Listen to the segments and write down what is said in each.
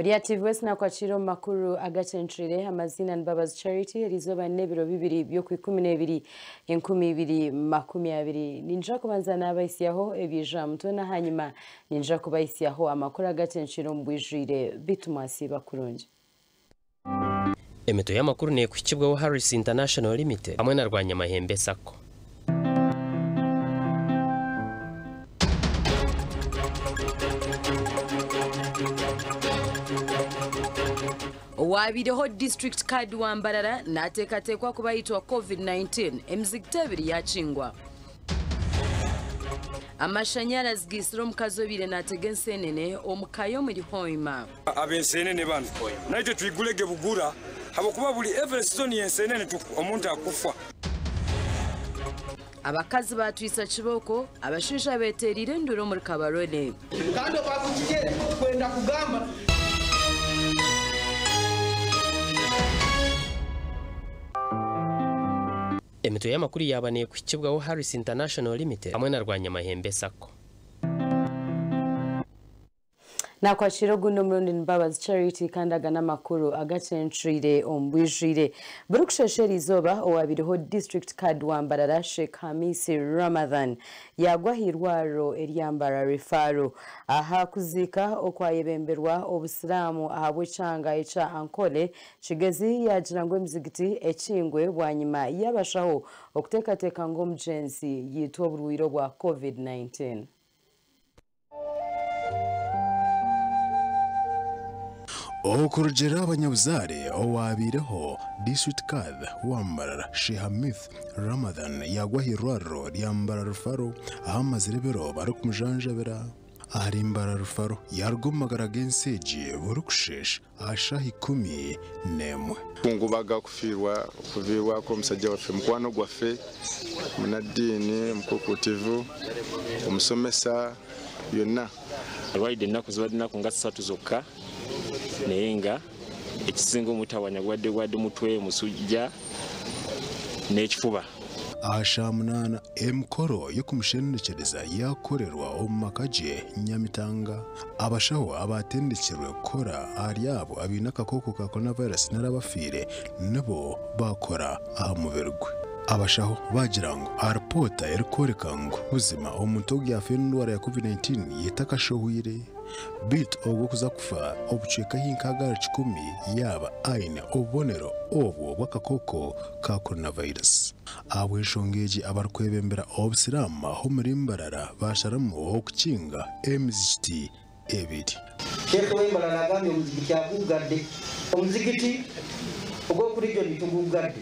Maria TV West na kwachiro makuru agacentrire amazina Mbabazi Charity rizoba nebiro bibiri byo ku 12 2020 ninja kubanza nabayisiyaho ebijamto na hanyuma ninja kubayisiyaho amakuru agacentrire mbwijire bitumasi bakurunje. Emeto y'amakuru ne kukibwaho Harris International Limited hamwe narwanya mahembe sako. Wabireho district card wambarara natekatekwa kubayitwa COVID-19 emzigitebiri yachingwa. Amashanyarazi gisiro mukazobire nategensenene omukayo muri Hoima. Abensenene bano naito twigulege bugura habokuba buli Everstone yensenene omuntu akufa. Abakazi batwisa kiboko abashisha beterire nduro muri Kabarole. Kandi bakukigere kwenda kugamba Emeto y'amakuru yabaniye kukibwaho Harris International Limited hamwe narwanya mahembe sako. Na kwa Chiroguno Mrundi Mbabazi Charity kandaga n'amakuru agacentrire ombwijire Brookshe Zoba owabiriho district card wambarara Sheikh Hamisi Ramadhan yagwahirwaro eryambara refaro aha kuzika okwayebemberwa obusilamu ahabwecanga echa ankole Kigezi yajirangwe mzigiti echingwe bwanyima yabashaho okutekateka ngo mjensi yitwa burwiro bwa COVID-19. Okurujera abanyabuzare owabireho district card wambarara Sheikh Hamith Ramadhan yagwahirwaro ryambara rufaro ahamazirebero barukumjanjabera arimbara rufaro yargomagara genseji burukushesh ashahi 11 kungubaga kuvirwa ko musajja wafe mukwano gwafe munadini mukokutivu omusomesa yonna alwaide naku zibadde nga 3 zokka nenga ekisingo mutawanya gwadde mutwe musujja n'ekifuba ashamunana emkoro yokumushendekereza yakorerwa omumakaje Nyamitanga abashaho abatendekerwe kora aryabo abina kakoko ka coronavirus narabafire nabo bakora amubergwe abashaho bagirango arpota erikorekango buzima omuntu ogyafe ndwara ya COVID-19 yetakashohwire bit ogwo kuza kufa obuceka hinkagara 10 yaba aine obonero obwo bwakakoko ka coronavirus abweshongeji abarkwebembera obusiramu ho muri Mbarara basharamu okukinga MZT ebiti Sheikh Mbarara agamye omuzigiti agugadde omuzigiti ogwo kuri jo nitugugadde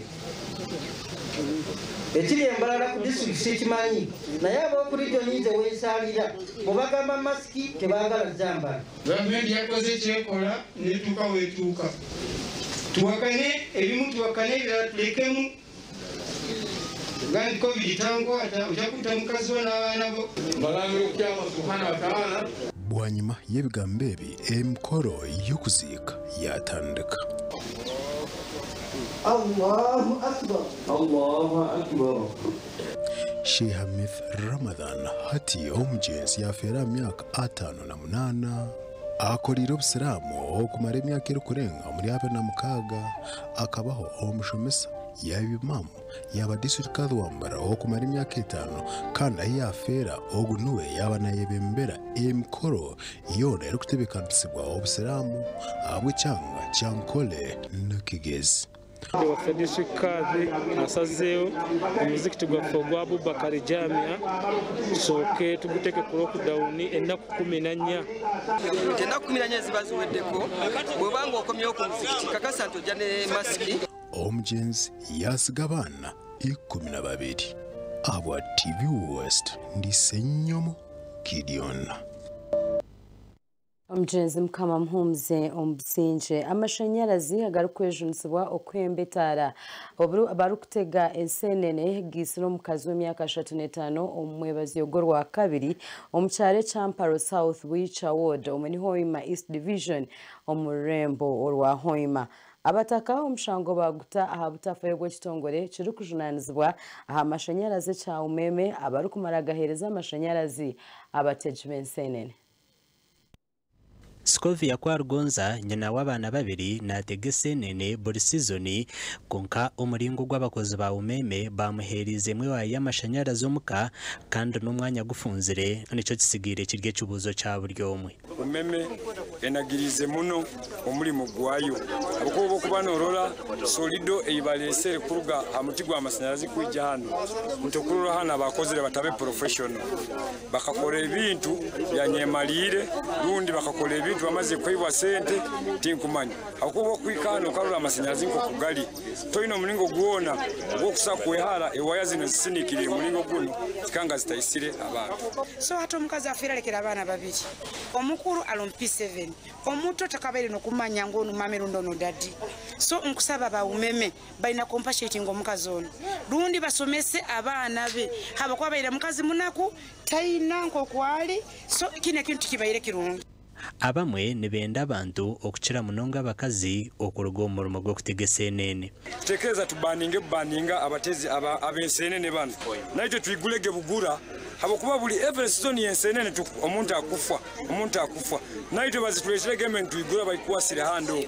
Ekiri Mbarara ku district kimanyi naye abo kuri jo nize wesalira mubagamba maski tebagala zambala gavumenti yakoze kyekola netuuka wetuuka tuwakane ebimu tuwakane ebirala tulekemu gandi covid tango ata ujakuta mukazi we n'abaana bo balangiro kukyama subhana wa ta'ala bwanyuma y'ebigambo ebi emikoro y'okuziika yatandika. Allahu Akbar Allahu Akbar Sheikh Hamith Ramadhan hati omjensi yafera myaka 58 akorira obusiramu okumara emyaka kurenga muri 26 akabaho omushomesa yabimamu yaba district card wambara okumara emyaka 5 kandi yafera ogunuwe yaba nayebembera emikoro yona erukutebekambisibwa obusiramu abwecyanga cyankole n'Kigezi. Wa district card asazeo omuzikiti gwa Abubakar Jamia soke tuguteke ku lockdown ennaku 14 ennaku 14 zibaziweddeko bwebanga okomyewo ku muzikiti kakasa ntojane maski omujenzi yasiga abaana 12 abwa TV West ndisenyomo Gideon. Omjenzi mukama mhumze ombusinje amashanyarazi agarukwejunzibwa okwembetara oburu abarukutega ensenene gisiro mukazi w'emyaka 35 omwebazi yogorwa kabiri omukyare Champaro South Wicha Ward omuni Hoima East Division omurembo orwa Hoima abataka omushango baguta ahabutafa yogwe kitongore kirukujunanizibwa aha amashanyarazi cha umeme abarukumara gahereza amashanyarazi abatejibe ensenene. Scovia Kwargonza nyina w'abana babiri nategese nene buri season konka umuringo gw'abakozi ba umeme bamuherize mwe wa y'amashanyarazi omuka kandi n'umwanya gufunzire nico kisigire kirye cyubuzo cya buryomwe umeme enagirize muno omulimo gwayo abakobo kubanorora solido eibalesere kuruga amuti gwa amashanyarazi kwijja hano mutokurura hana abakozere batabe professional bakakora ebintu byanyemalire rundi bakakora ebintu bamaze kwibwa sente tinkumanya abakobo kwikano karura amashanyarazi ko kugali toino mulingo guona gwo kusakwehara ewaya zino zisinikire mulingo guno kanga zitayisire abantu so hato mukazi afira lekera abana babiri omukuru alompi 7 omuto takabere no kumanya ngonu mamerundo no dadi so nkusaba ba umeme baina compassion omukazi ono rundi basomese abana be haba kwa baira mukazi munaku taina nko kwali so kine kintu kibaire kirungi abamwe nibenda abantu okukira munonga abakazi okuruga omurimo gwo kutegesa enene tekeza tubaninga abatezi abensenene bano naito twigulege bugura habo kuba buli every season yensenene tu omuntu akufa naito bazituleshere government twigura bayikuwasire hando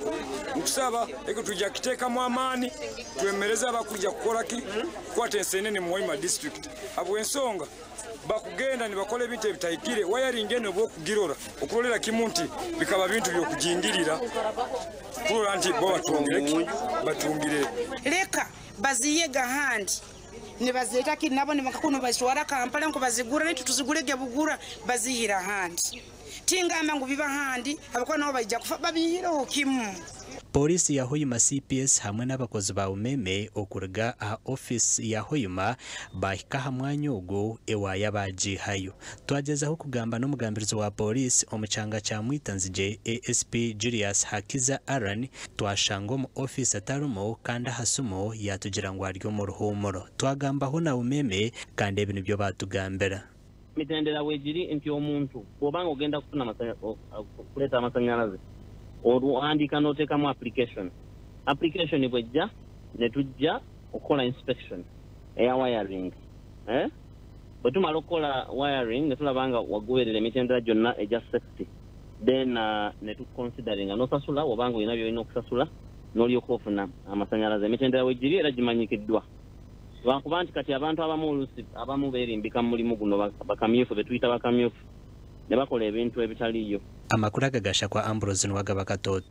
ukusaba eko tujja kiteka mu amani twemereza abakuja kukoraki kwate ensenene mu Hoima district abo ensonga bakugenda ni bakole bintu bitayikire wayaringe no bokugirora okulolera kimunti bikaba bintu byokujingirira kuro anti bo batungire leka baziye gahandi ne bazeta kinabo ne makakuno bashwara Kampala ngo bazigura nitu tuzigulege bugura bazihira handi tingamba ngo biba handi abakwa nabo bajja kufa babihiro kimu Polisi ya Hoima CPS hamwe n'abakozi ba umeme okuruga a office ya Hoima bahika hamwanya ugo ewa yabaji hayo twagezaho kugamba n'umugambirizo wa polisi omucanga cya Mwitanzije ASP Julius Hakiza Aran twashango mu office atarumo kandi hasumo yatugira ngo aryo mu ruhumuro twagambaho na umeme kandi ibintu byo batugambira mitendera wejiri nti omuntu obanga ogenda kufuna kuleta amashanyarazi oruandika noteka mu application bwejja netujja okola inspection eya wiring bwetumala okukola wiring netulabanga wagoberera emitendera gyonna eja safety then netuconsidering nosasula obanga olina byolina okusasula n'olyoka ofuna amasanyalaze emitendera wejiri era gimanyikiddwa lwakuba nti kati abantu abamu beerimbika mu mulimu guno bakamyufu betuyita bakamyufu ne bakola ebintu ebitaliyo amakuru agagasha kwa Ambrose Nwagaba Katoto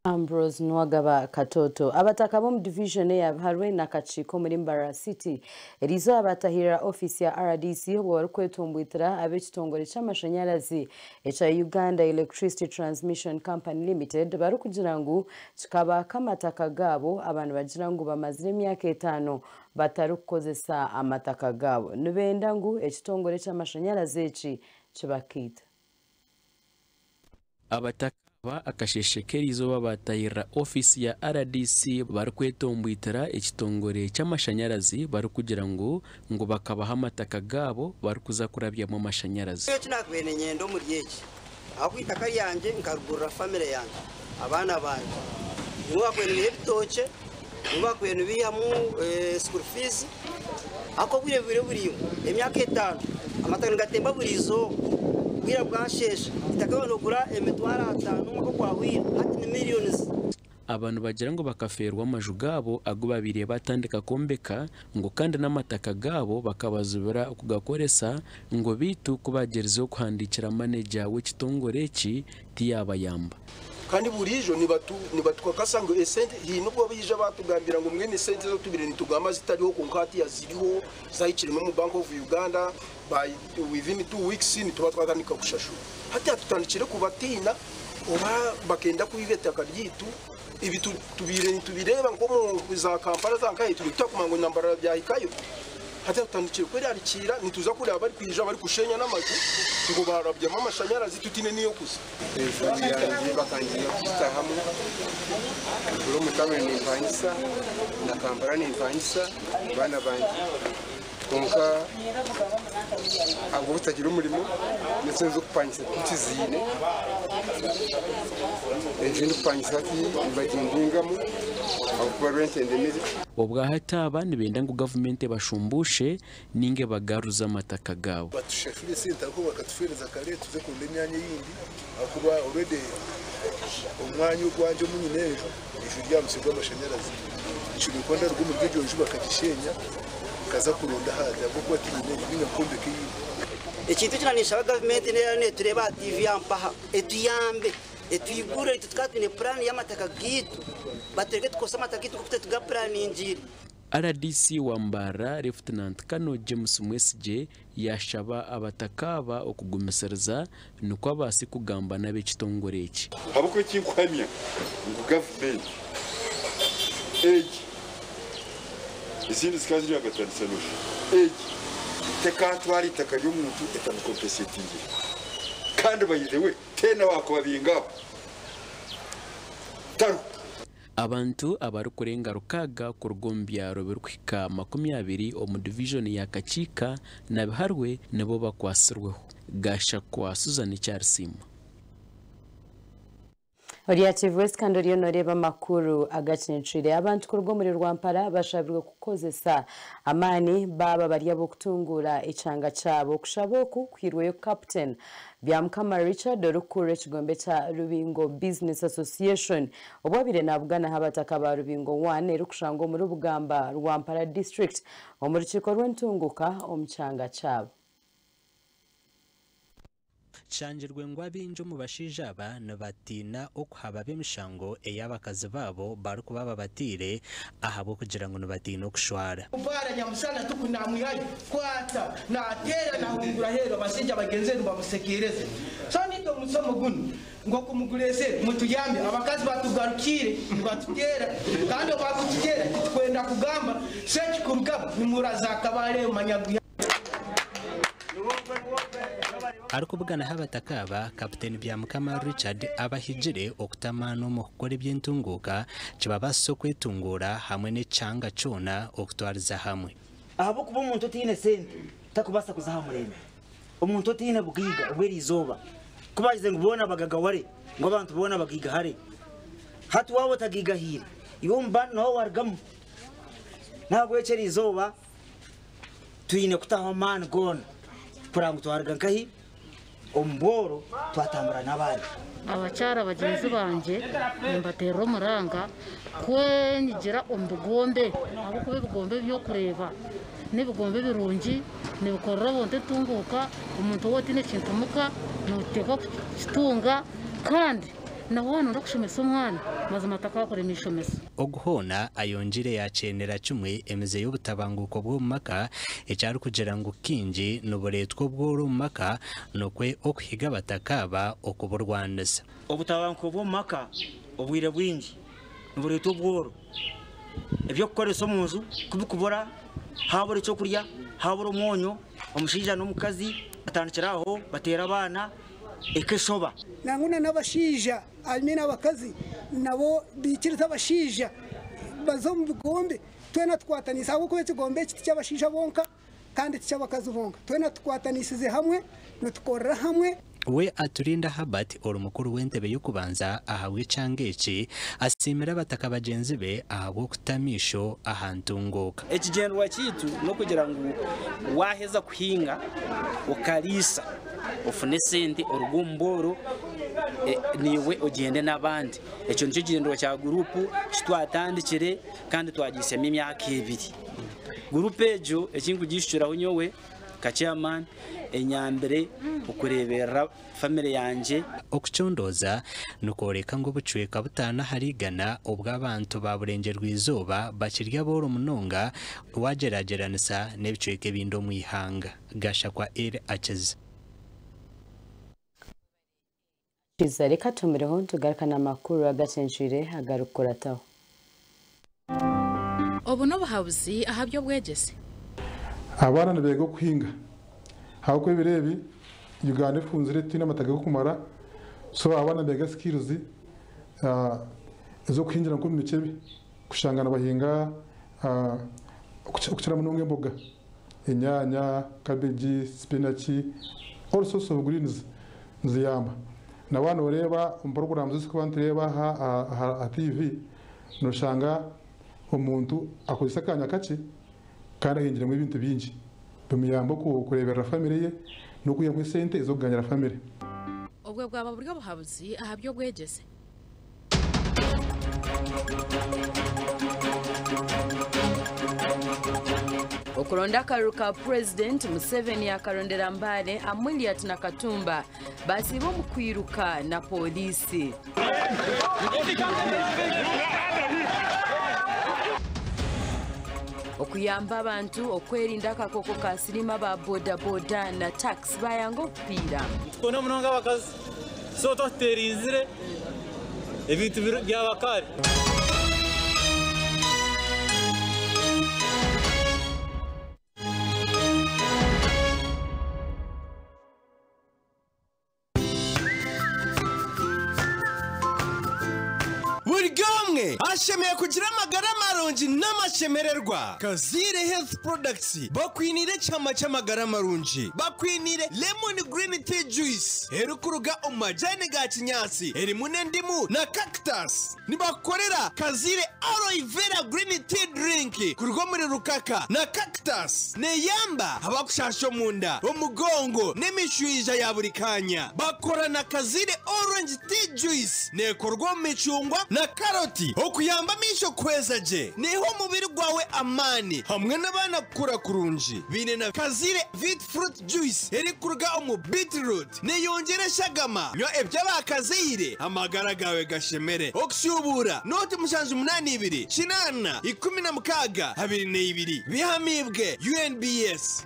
Ambrose Nwagaba Katoto abataka bo mu division ya Harwe na Kachiko muri Mbara City erizo abatahira office ya RDC bwo kwetumbwitira abekitongore cy'amashanyarazi echa Uganda Electricity Transmission Company Limited bari kugira ngo kikaba kamataka gabo abantu bagira ngo bamazire imyaka 5 batarukozesa amataka gabo nubenda ngo ekitongore cy'amashanyarazi eki kibakita abataka akasheshekerizo babatayira office ya RDC barkwetombwitira ekitongore cy'amashanyarazi bari kugira ngo bakabaha amataka gabo bari kuza kurabya mu mashanyarazi nakubene nyendo muri yeki akwitaka yanjye nkarugurira family yanjye abana banje niwakwene ibitoke niwakwene biyamu school fees ako buriyo emyaka 5 amataka ngatemba burizo bwira bwashesha itakabanogura emitwara 5 ngo kwahwira hati ni millions abantu bagira ngo bakaferwa amaju gabo ago babiri batandika kombeka ngo kandi n'amataka gabo bakabazubira kugakoresa ngo bitu kubagerezo kuhandikira manager w'ekitongore eki tiyabayamba kandi burijo nibatukakasa ngo esente hinubwo bije batugambira ngo mwene sente zo tubire nitugamba zitariho konkati yaziriho zayikirimo mu Bank of Uganda by within 2 weeks nituba twatandika kushashu hati atutandikire kubatina oba bakenda kubibeta karyitu ibi tubireba ngo mu za Kampala zankaye tubitakumango nambara byahikayo hati atutandikire kweri arikira nituza kuri abari kwija bari kushenya n'amazu ngo barabye mu mashanyarazi tutine niyo kusa yanjye bakangira kwita hamwe ulo mutamwe ni Vanessa na Kampala ni Vanessa bana banje konka abo butagira umurimo ndetse zo kupangisa kutizine ejo ndupangisa ati bagindingamo akuba rent indemnity obwahata abandi benda ngo government bashumbushe ninge bagaruza amataka gabo batushafire senta ko bakatufereza kare tuze kunda imyanya yindi akuba already umwanya ugwanje munyinejo ijuru ryamusigwa amashanyarazi icyo bikonda rwo mu bw'iryo ejo bakagishenya kaza kurunda haza kuko atinyine bingakombe kiyi ikintu kinanisha government ne tureba TV yampaha etuyambe etuyigure tutkatine plan y'amataka gitu batereke tukosa amataka gitu kufite tuga plan injiri RDC Wambara Lieutenant Kano James Mwesije yashaba abatakaba okugumisiriza nuko abasi kugamba nabe kitongoreki abuko kinkwamya ngo government izindi zikazi rya gatanisanusha teka twari taka y'umuntu etamukompesetingi kandi bayidewe tena wako babingaho taru abantu abari kurenga rukaga ku rwombyaro birwika 20 omu division ya Kachika na biharwe nabo bakwasirweho gasha kwa Susan Charles Oriative West Kandoriyo noreba makuru agacincire abantu kurwo muri Rwampara bashabirwe kukozesa amani baba bariya bo kutungura icanga cabo kushaboku kwirweyo captain byamkama Richard Rukure kigombe cha Rubingo Business Association obwabire nabugana habataka ba Rubingo 1 rukushango muri Bugamba Rwampara district omurukiko rwentunguka omcanga cabo Chanjirwe ngo abinjo mu bashijaba nabatina okuhaba bemishango eyabakazi babo baruko baba batire ahabo kugira ngo nabatina okushwara ubara nyamusana tukunamwihaye kwata na tera na hungura hero basijja bagenzeri bamusekireze so nito musomo guno ngo kumugurese mutuyambe abakazi batugarukire batugera kandi bakutugera twenda kugamba sechi kurugaba nimuraza kabare manyaguya arikubugana habatakaba Captain Byamukama Richard abahijire okutamano mu gukora iby'intunguka kibabaso kwetungura hamwe n'icanga cona okutwariza hamwe ahabo kuba umuntu tine sente takubasa kuzahamurembe umuntu tine bugiga ubweri izoba kubagize ngo ubona abagaga ware ngo abantu ubona abagiga hare hatu wabo tagiga hira iwo mbana no wargamu ntabwo yeceri izoba tuyine kutaha man gone kurango twarga nkahi omboro twatambura nabandi abacara bagenzi banje mbatera umuranga kwenyigira ombugombe abo kube bugombe byo kureba n'ibugombe birungi nibikorera bonte tunguka umuntu wote ne cintumuka nuteka kitunga kandi nawana ndakushomesa umwana maze mataka akore mishomesa oguhona ayonjire yacenera cumwe emeze y'ubutabanguko bw'umaka ecyari kugira ngo kinji n'uburetwo bw'umaka nokwe okuhiga batakaba okuburwanisa ubutabanguko bw'umaka obwire bwinji n'uburetwo bw'oro ebyo kukoresa omunzu kubikubura habura cyo kurya habura umunyu omushija n'omukazi batandikiraho batera abana ekeshoba nanguna n'abashija almina abakazi nabo bikirita abashija bazo mu bigombe twena twataniza abo ko ekigombe kiti cy'abashija bonka kandi cy'abakazi bonka twena twatanisize hamwe nutukorera hamwe we aturinda Habart orumukuru w'entebe yo kubanza ahawe cangeki asimira bataka bagenzi be ahabo kutamisho ahantunguka ekigendwa kitu no kugira ngo waheza kuhinga ukarisa ufune sente orugumboro niwe ugende nabandi ekyo nicyo kigendwa cya gurupu kitwatandikire kandi twagisema imyaka 2 gurupu ejo ekingu gishuraho nyowe ka chairman enyambere ukurebera family yanje okucondoza nukoreka ngo bucweka butana harigana ubw'abantu baburengerwa izuba bakirya boro munonga wagerageranisa n'ebicweke bindo mu ihanga gasha kwa acheze Reka tumireho tugarukana amakuru agacenshire agarukurataho obu no buhabuzi ahabyo bwegese abana nabego kuhinga hako ibirebi Uganda ifunzire tina mataga kumara so abana bega skills zo kwinjira ko mikebe kushangana bahinga kucira munonge mboga inyanya cabbage spinach all sorts of greens nziyamba na wana ureba program zose ko bantureba ha TV noshanga omuntu akozesa akanya kakye kandi ahingiremu ebintu bingi bimuyamba kureberera famire ye n'okuyamba esente ez'okuganyira famire. Obwo bwaba buryo buhabuzi aha byo bwegeze. Okuronda akaru ka President Museveni akarondera Mbale, Amuliat na Katumba basiba mu kwiruka na polisi. Okuyamba abantu okwerinda akakoko ka sirima ba boda boda na tax bayango okupira. Tukona munonga abakazi so toterizire ebintu by'abakari. Burigomwe ashemeye kugira amagara marungi n'amashemererwa. Kazire Health Products bakwinire cyama cy'amagara marungi, bakwinire lemon green tea juice erukuruga umajane ga kinyasi erimune ndimu na cactus. Nibakorera Kazire aloe vera green tea drink kurwa muri rukaka na cactus neyamba abakushasho munda umugongo n'imishwija ya buri kanya. Bakora na Kazire orange tea juice nekorwa micungwa na karoti okuyamba misho kwezaje niho mubiri gwawe amani hamwe n'abana kura kurunji. Bine na Kazire Vit Fruit Juice eri kuruga mu beetroot neyongere shagama nyo ebyaba Kazire amagara gawe gashemere okshubura noti mushanju 82 kinana 16 22 bihamibwe UNBS.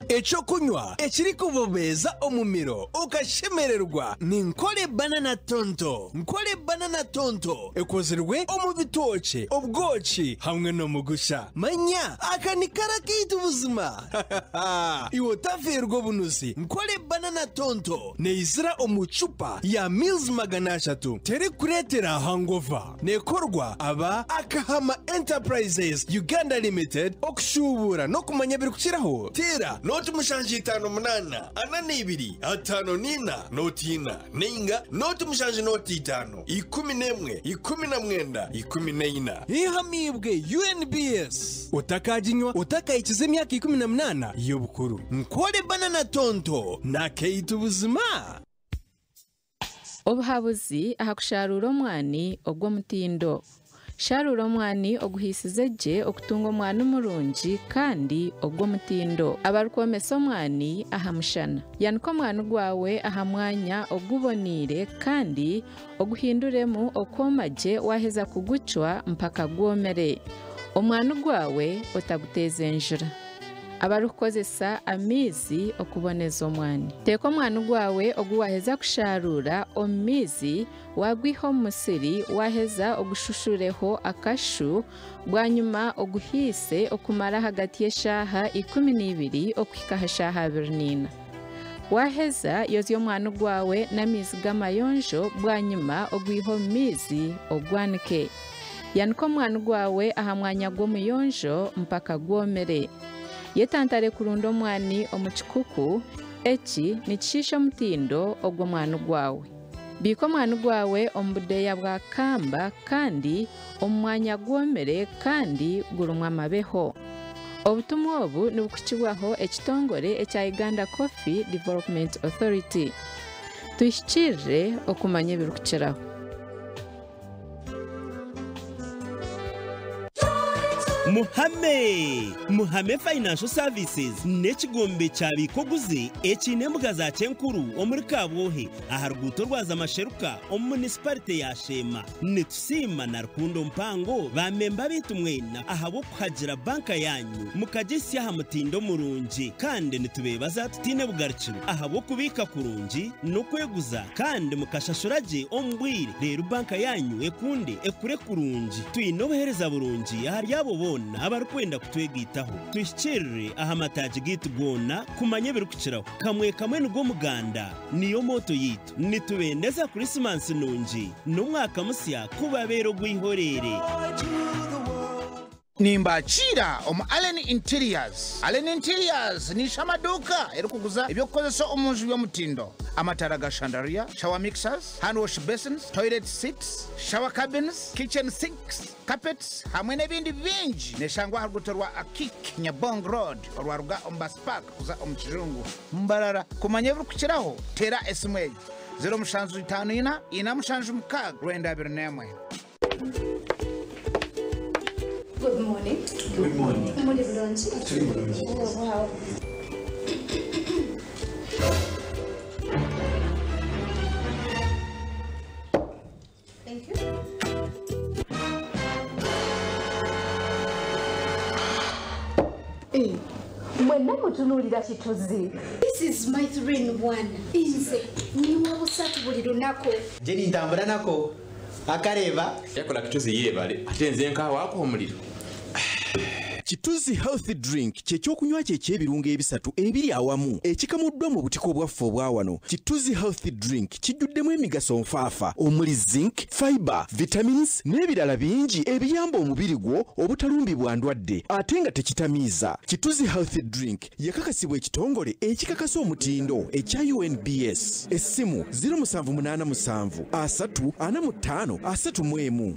Echo kunywa ekiri kubobeza omumiro ukashemererwa ni Nkole banana tonto. Nkole banana tonto ekozerwe omu bitoke obwoki hamwe no mugusha manya akanikara kitu buzima. Iwo taverwa bunuzi. Nkole banana tonto neizira omucupa ya mils maganashatu tere kuretera hangover nekorwa aba Akahama Enterprises Uganda Limited okushubura no kumanya biri kukiraho tera noti mushanji 58 ananibiri 59 notina ninga noti mushanji noti 5 11 19 14 ihamibwe UNBS utakajinywa utakayikize imyaka 18 y'obukuru. Nkole banana tonto na keitu buzima. Obuhabuzi ahakusharura omwani ogwo mutindo. Sharura omwani oguhisize gye okutunga omwani omurungi kandi ogwo mutindo. Abarukomesa omwani aha mushana. Yanika omwani gwawe aha mwanya ogubonire kandi oguhinduremu okwomagye waheza kugucwa mpaka gwomere. Omwani gwawe otaguteze enjura. Abarukozesa amizi okuboneza omwani. Teka omwani gwawe oguwaheza kusharura omumizi wagwiha omusiri waheza ogushushureho akashu gwanyuma oguhise okumara hagati y'eshaha 12 okuhika hashaha 24. Waheza yozya omwani gwawe n'amizi g'amayonjo bwanyuma ogwiha omumizi ogwanike. Yanika omwani gwawe aha mwanya gw'omuyonjo mpaka gwomere. Yetantare kurunda omwani omukikuku eki nikishisha mutindo ogwo mwani gwawe. Bika omwani gwawe omubudeya bwa kamba kandi omwanya gwomere kandi gurumwa amabeho. Obutumwa obu nibukukibwaho ekitongore ekya Uganda Coffee Development Authority. Tuhikirire okumanya ebirukukiraho. Muhame Financial Services n'ekigombe cyabikoguze ekinembwa za Cyenkuru omuri Kabwohe aharuguto rwaza amasheruka municipality ya Shema netusima na Rukundo Mpango bamemba bitumwena ahabo kuhagira banka yanyu mukagisi aha mutindo murungi kandi nitubebaza tutine bugarukiro ahabo kubika kurungi no kweguza kandi mukashashuraje ombwire rero banka yanyu ekunde ekure kurungi tuyinobereza burungi ahari yabo bona abarukwenda kutwegitaho twishikirire ahamataje gitu gona kumanye birukukiraho kamwe nugo muganda niyo moto yitu nitubendeza Christmas nungi n'umwaka musya kubabero gwihorere Nimbachira Allen Interiors. Allen Interiors ni shamaduka erukuguza ebyokukozesa omunju by'omutindo. Amatara ga chandelier, shower mixers, hand wash basins, toilet seats, shower cabins, kitchen sinks, carpets, hamwe n'ebindi bingi. Neshangwa harugutorwa Akik Nyabong Road olwaruga Ombas Park kuza omukirungu. Mbarara kumanye birukukiraho tera esimu 0754 456 24. Good morning. Good morning. Muri bulungi. Turi bulungi. Oh, wow. Thank you. Mwena mutunulira kituzi. This is my 3-in-1. Inze niwo busatu buli lunako. Jeni ntambula nako akareba yakola kituzi yebale atenze nka wako omuliro. Kituzi healthy drink kyekyokunywa ky'ebirungo ebisatu ebiri awamu ekikamuddwa mu butiko bwaffe obwawano. Kituzi healthy drink kijjuddemu emigaso nfaafa omuli zinc, fiber, vitamins n'ebirala bingi ebiyamba omubiri gwo obutalumbibwa ndwadde ate nga tekitamiiza. Kituzi healthy drink yakakasibwa ekitongole ekikakasa omutindo ekya UNBS. Essimu 0787 345 31.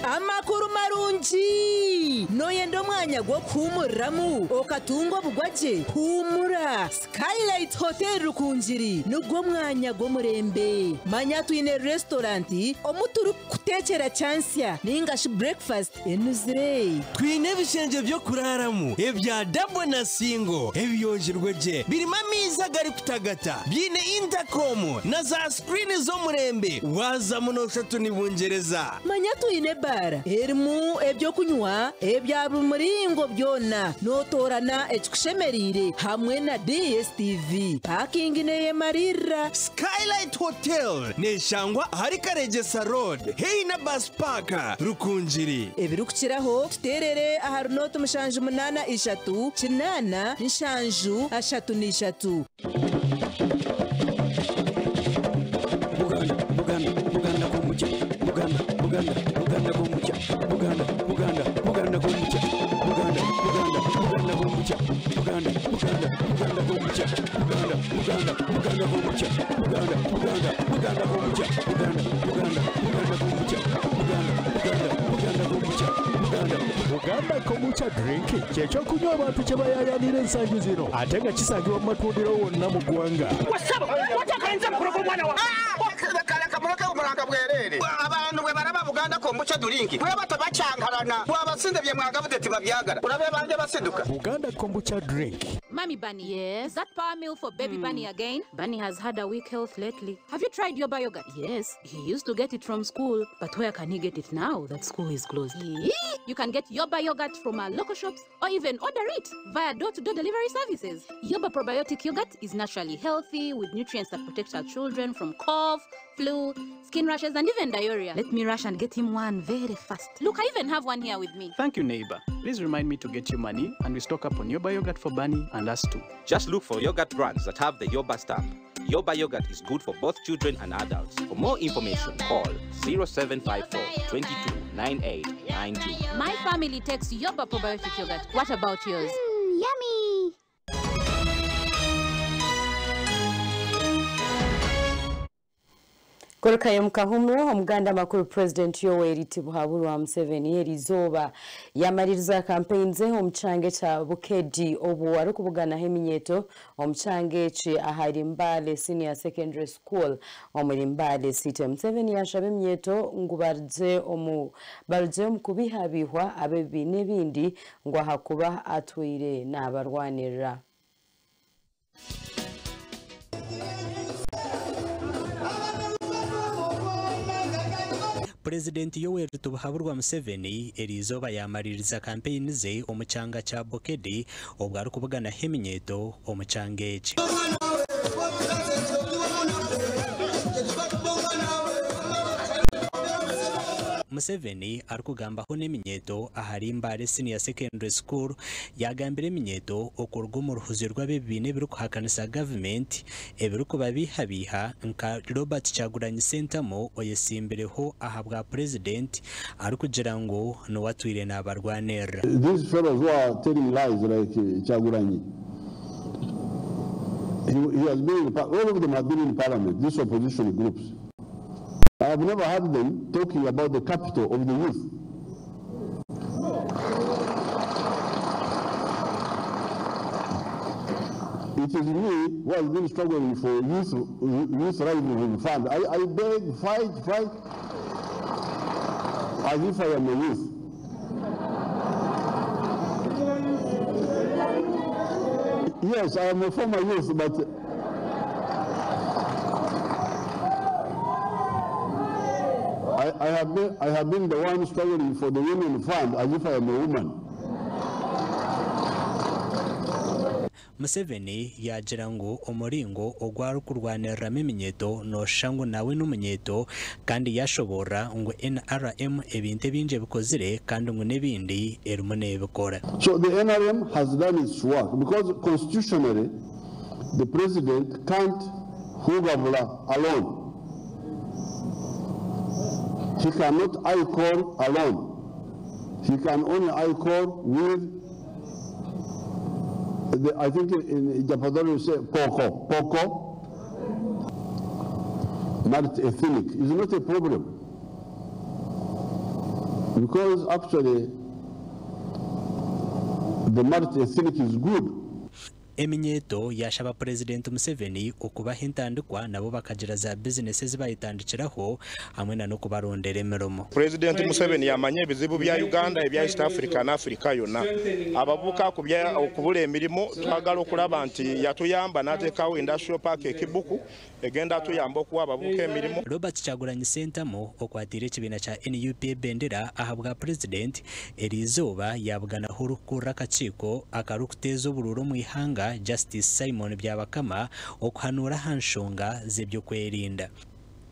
Amakuru marungi noyendo mwanya gwo kumuramu okatungo bugwaje humura Skylight Hotel Rukunjiri nugwo mwanya gwo murembe manya twine restauranti omuturu kutekera chansya ningashi breakfast enuzire twine bishenje byo kuraramu ebya double na single ebiyonjirweje birimo amiza gari kutagata bine intercom na za screen zo murembe waza muno shatu ni bungereza manya twine bara erimu ebyo kunywa ebya bumuringo byona notorana ekikushemerire hamwe na DSTV parking neye marira Skylight Hotel neshangwa hari Karegesa Road hey na bus park Rukunjiri ebirukukiraho tuterere aharunoto mushanju 83 kinana nshanju 33 Buganda komucha Buganda komucha Buganda komucha Buganda komucha drink kyekyo kunywa abantu kye bayayanira ensangi zino ate nga kisangibwa mu matundiro wonna mu ggwanga. Abantu bwe baraba Buganda kombucha drink bwe batabacyangarana bwabasinde bye mwagabude tibabyagara urabe banje basiduka. Buganda kombucha drink. Mommy Bunny, yes. That power meal for baby Bunny again? Bunny has had a weak health lately. Have you tried Yoba yogurt? Yes. He used to get it from school, but where can he get it now that school is closed? You can get Yoba yogurt from our local shops or even order it via door-to-door delivery services. Yoba probiotic yogurt is naturally healthy with nutrients that protect our children from cough, flu, skin rashes, and even diarrhea. Let me rush and get him one very fast. Look, I even have one here with me. Thank you, neighbor. Please remind me to get you money, and we stock up on Yoba yogurt for Bunny and us too. Just look for yogurt brands that have the Yoba stamp. Yoba yogurt is good for both children and adults. For more information, call 0754 22 9892. My family takes Yoba probiotic yogurt. What about yours? Yummy! Korokaye mukahumro omuganda makuru President Yoweri Tibuhaburwa Museveni erizoba yamaliriza campaign ze omuchange cha Bukedi obu wari kubugana heminyeto omuchange chi ahari Mbale Senior Secondary School omuri Mbale City. Museveni yashabe emyeto ngubarze mukubihabihwa abebi nebindi ngo hakuba atwire n'abarwanirira. President Yoweri Tibuhaburwa Museveni erizoba yamaririza campaign ze omuchanga cha Bukedi obwo ari kubugana heminyeto omuchanga eki. Museveni arikugambaho n'eminyeto ahari Mbale Senior Secondary School yagambira eminyeto okurwa mu ruhuzi rw'abebine biri kuhakanisa government ebiri kuba bihabiha nka Robert Kyagulanyi Ssentamu oyesimbireho ahabwa president arikugira ngo no watwire n'abarwanira. These fellows who are telling lies like Kyagulanyi, he has been, all of them have been in parliament, these opposition groups. I have never heard them talking about the capital of the youth. It is me who has been struggling for youth livelihood fund. I beg, fight, as if I am a youth. Yes, I am a former youth, but I have been the one struggling for the women fund as if I am a woman. Museveni yagira ngo omuringo ogwari kurwaniramo eminyeto noshango nawe n'umunyeto kandi yashobora ngo NRM ebintu binje bikozire kandi ngo nebindi erimu nebikora. So the NRM has done its work because constitutionally the president can't hugabula alone. He cannot I-call alone. He can only I-call with, I think in Japan you say Poco, multi-ethnic. It's not a problem. Because actually the multi-ethnic is good. Eminyeto yashaba President Museveni okubaha entandikwa nabo bakagira za businesses bayitandikiraho hamwe na no kubarondera emiromo. President Museveni yamanye ebizibu bya Uganda ebya East Africa na Africa yonna abavuka okubula emirimo twagala okulaba nti yatuyamba n'ateekawo industrial park ekibuku egenda tuyamba okuwa abavuka emirimo. Robert Kyagulanyi Ssentamu okwatira ekibiina kya NUP bendera ahabwa President erizoba yabuganaho orukura akakiiko akarukuteeza obururu mu ihanga Justice Simon Byabakama okuhanura hanshonga z'ebyo kwerinda.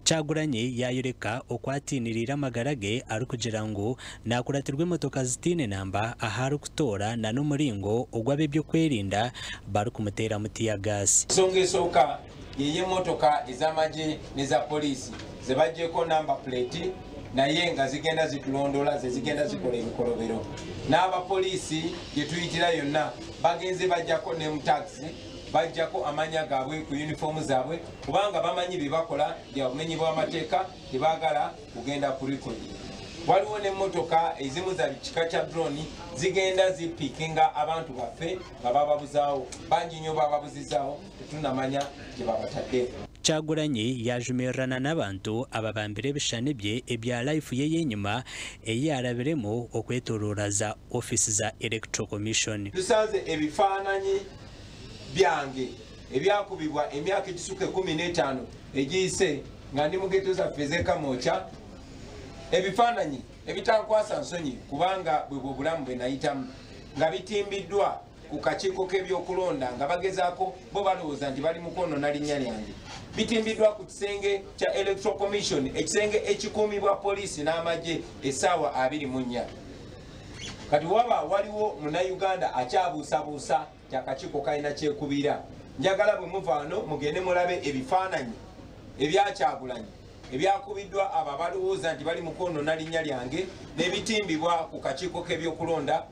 Kyagulanyi yayoleka okwatinirira amagarage ari kugira ngo nakuratirwe motoka zitine namba ahari kutora na n'umuringo ogw'abebyo kwerinda bari kumutera muti ya gas. Songesoka yeye motoka ezamaje neza polisi zebajjeko number plate naye nga zigenda zitulondola zigenda zikola ebikolobero n'aba polisi yetuyitira yonna bagenze bajjako ne mu taxi bajjako amanya gaabwe ku uniform zaabwe kubanga bamanyi bibakola bya bumenyi bw'amateeka tebagala kugenda ku record. Waliwo ne motoka ezimu za kika kya drone zigenda zipikinga abantu baffe bababuzaawo bangi nnyo bababuzizaawo tetunamanya gye babatadde. Kyagulanyi yajumirana n'abantu ababambire ebishane bye ebya life ye yenyuma eyarabiremo okwetoroora za office za Electoral Commission. Tusanze ebifaananyi byange ebyakubibwa emyaka egisuka 15 egiyise nga ndi mu geto zaffe z'Kamoocha, ebifaananyi ebitankwasa nsonyi kubanga bwe bulamu bwe nayitamu nga bitimbiddwa ku kakiiko k'ebyokulonda nga bagezaako bo balowooza nti bali mukono na linnya lyange. Bitimbiddwa ku kisenge kya Electoral Commission, ekisenge ekikuumibwa poliisi n'amagye essaawa 24. Kati waliwo Munnayuganda akyabuusabuusa kyakakiiko kalina kyekubira. Njagala bwe muva wano mugende mulabe ebifaananyi ebya Kyagulanyi ebyakubiddwa abo abalowooza nti bali mukono na linnya lyange n'ebitimbibwa ku kakiiko k'ebyokulonda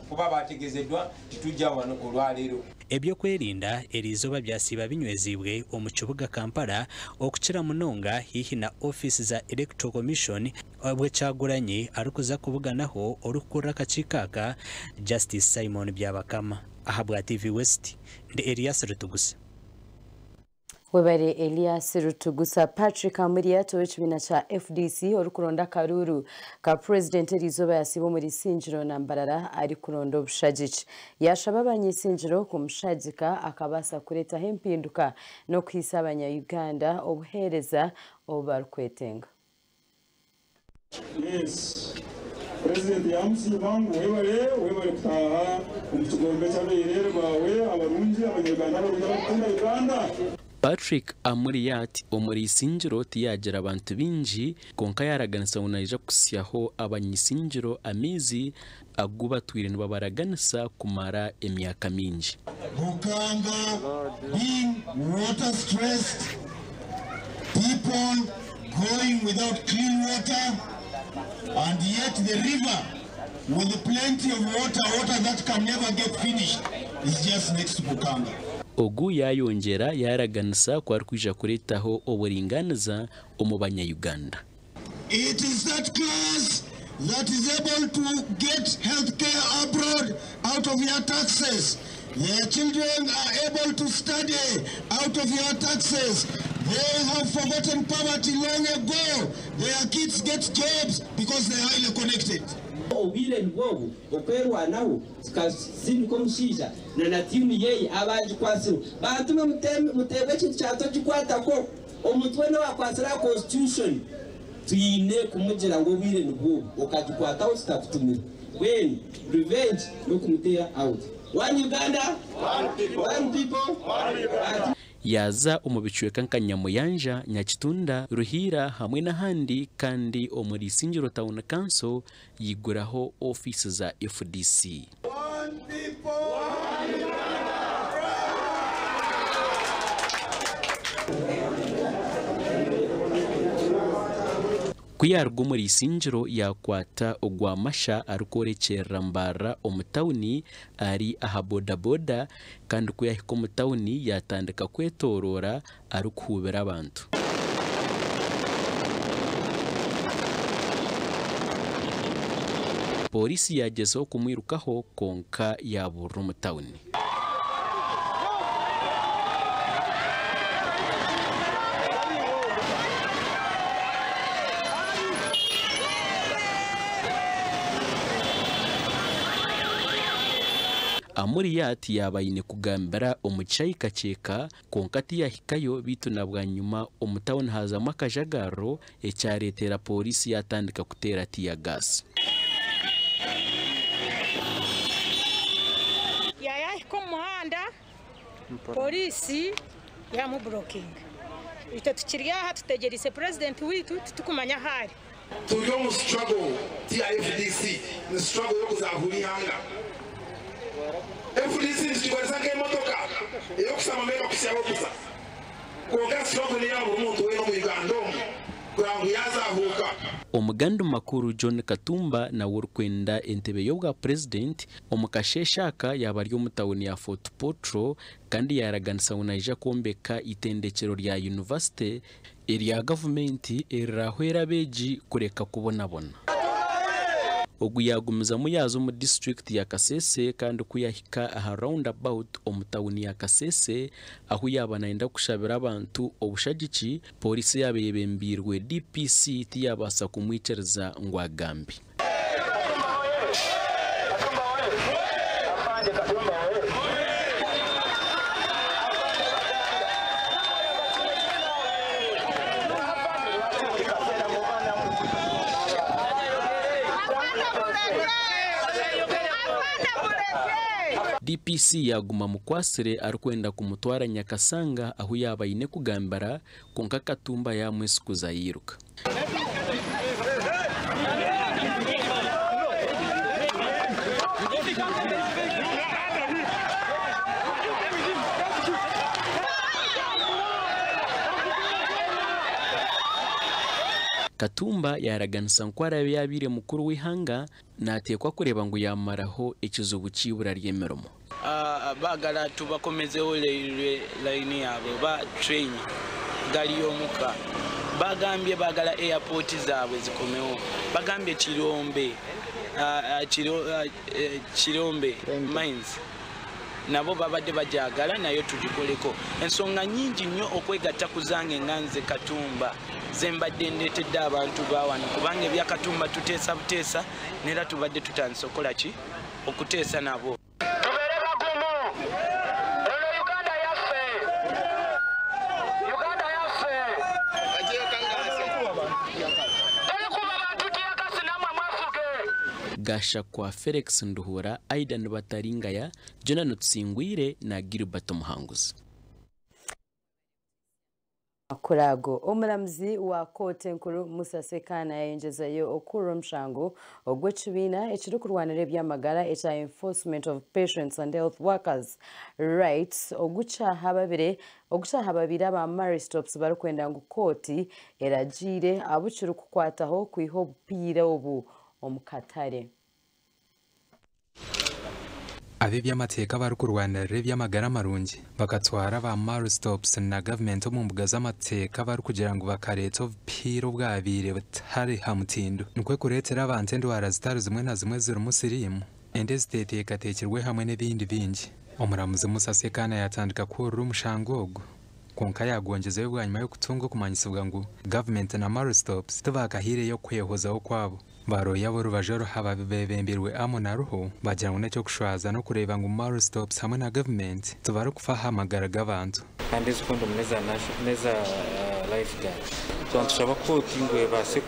kuba bategezeddwa titujja wano olwaleero. ebyokwerinda eriizooba byasiiba binywezibwe omu kibuga Kampala okukira munonga hihi na office za Electoral Commission bwe Kyagulanyi arikuza kubuganaho olukukurra akakiiko aka Justice Simon Byabakama. Ahabwa TV West ndi Elias Rutugusa. Webare Elias Rutugusa. Patrick Amuriato w'ekibiina kya FDC orukuronda karuru ka President eriizooba yasiba muri Sinjiro na Mbarara ari kuronda obushagiki. Yashaba abanyisinjiro kumushagika akabasa kuretaho empinduka no kwisa abanya-Uganda obuheereza obarukwetenga. Yes. President yamusiba ngo webale kutaha omukigombe ky'abeerere bawe abarungi abanyarwanda bakunda Uganda. Patrick Amuriat omuri Sinjiro tiyagira abantu bingi konka yaraganisa unaija kusyaho abanyisinjiro amizi aguba twire nibabaraganisa kumara emyaka mingi. Bukanga being water stressed, people going without clean water, and yet the river with plenty of water that can never get finished is just next to Bukanga. Ogu yayongera yaraganisa kwari kwija kuretaho oburinganiza omu banya-Uganda. It is that class that is able to get health care abroad out of your taxes. Their children are able to study out of your taxes. They have forgotten poverty long ago. Their kids get jobs because they are highly connected. Obwire nibwo okwerwanaho zikazindi ko mushisha na timu yeye abaje kwasiro bantu mutebe ekintu kyato kikwatako omutwe no wakwasira constitution tuyine kumugira ngo obwire nibwo okagikwataho sitakutumira when revenge no kumutera out. One Uganda, one people, one yaza omu bicweka nka Nyamuyanja, Nyakitunda, Ruhira hamwe n'ahandi kandi omuri Sinjiro Town Council yiguraho office za FDC. Kuyarwa omuri Sinjiro yakwata ogwamasha arikorekyerera Mbara omu tawuni ari aha bodaboda kandi kuyahika omu tawuni yatandika kwetoroora arikuhubira abantu. Polisi yagezeho kumwirukaho konka yaburra omu tawuni. Amuriat yabayine kugambira omu kyayikakyeka konka tiyahikayo bitu na bwa nyuma omu tawuni hazamu akajagaro ekyareetera polisi yatandika kuteera tiya gas. Yayahika omu muhanda polisi yamuburokinga ite tukiri aha tutegereise president witu tukumanya hari turi omu struggle tiya FDC ni struggle yo kuzahura ihanga. FDC ntikikoresa nk'emotoka eyokusama meka kusyaho gusa konka struggle yabo omuntu we n'omu Uganda omu kugira ngu yazahuuka. Omuganda makuru John Katumba nawe orikwenda entebe y'obwa president omu kasheeshe aka yaba ari omu tawuni ya Fort Portal kandi yaraganisa ngu naija kwombeka itendekero rya university erya gavumenti erirahwera abeegi kureka kubonabona. Ogu yagumizamu yaza omu district ya Kasese kandi kuyahika aha roundabout omu tawuni ya Kasese ahu yaba nayenda kushabira abantu obushagiki polisi yabe yebembirwe DPC tiyabasa kumwikiriza ngu agambe. DPC yaguma mukwasire arikwenda kumutwara Nyakasanga ahu yabayine kugambara konka Katumba yamwesikuza yiruka. Katumba yaraganisa nkwara yabire mukuru w'ihanga natekwa kureba ngo yamaraho ikizubu cyibura ry'emeromo. Bagala tubakomezeho line yabo ba train gali yomuka bagambye bagala airport zaabwe zikomeho bagambye Kirombe mines nabo babadde bajagala nayo tugikoleko ensonga nyingi nnyo okwegatta kuzange nganze Katumba zembadde ndetedde abantu bawano kubanga ebya Katumba tuteesa buteesa nera tubadde tutandise okola ki okuteesa nabo. Gasha kwa Felix Nduhura, Aidan Bataringaya, Jonathan Tsingwire na Gilbert Muhanguzi. Kurago omulamuzi wa kote nkuru Musa Sekana yayenjezayo okuru mshango ogw'ekibiina ekirukurwanira ebyamagara ekya Enforcement of Patients and Health Workers Rights ogucyaha babiri aba Maristops barikwenda ngu kooti eragire abukiri kukwataho kwiha obupiira obu omukatare. Abe by'amateeka barikurwanirira ebyamagara marungi bakatwara ba Maristops na government omu mbuga z'amateeka bari kugira ngo bakareeta obupiira obwabire butari ha mutindo nikwe kureetera abantu endwara zitari zimwe na zimwe zirimu siriimu ende ziteteekateekirwe hamwe n'ebindi bingi. Omuramuzi Musa Sekana yatandika kuhurira omushango ogwo konka yagwongezayo bwanyuma y'okutunga okumanyisibwa ngu government na Maristops tibakahiireyo kwehozaho kwabo baroya borubajoro haba bebembirwe amo na ruho bagira ngo necyo kushwaza no kureba ngo Maristops hamwe na government tubara kufaha amagara g'abantu kandi zikondo neza lifeguard tushaba ko tingwe base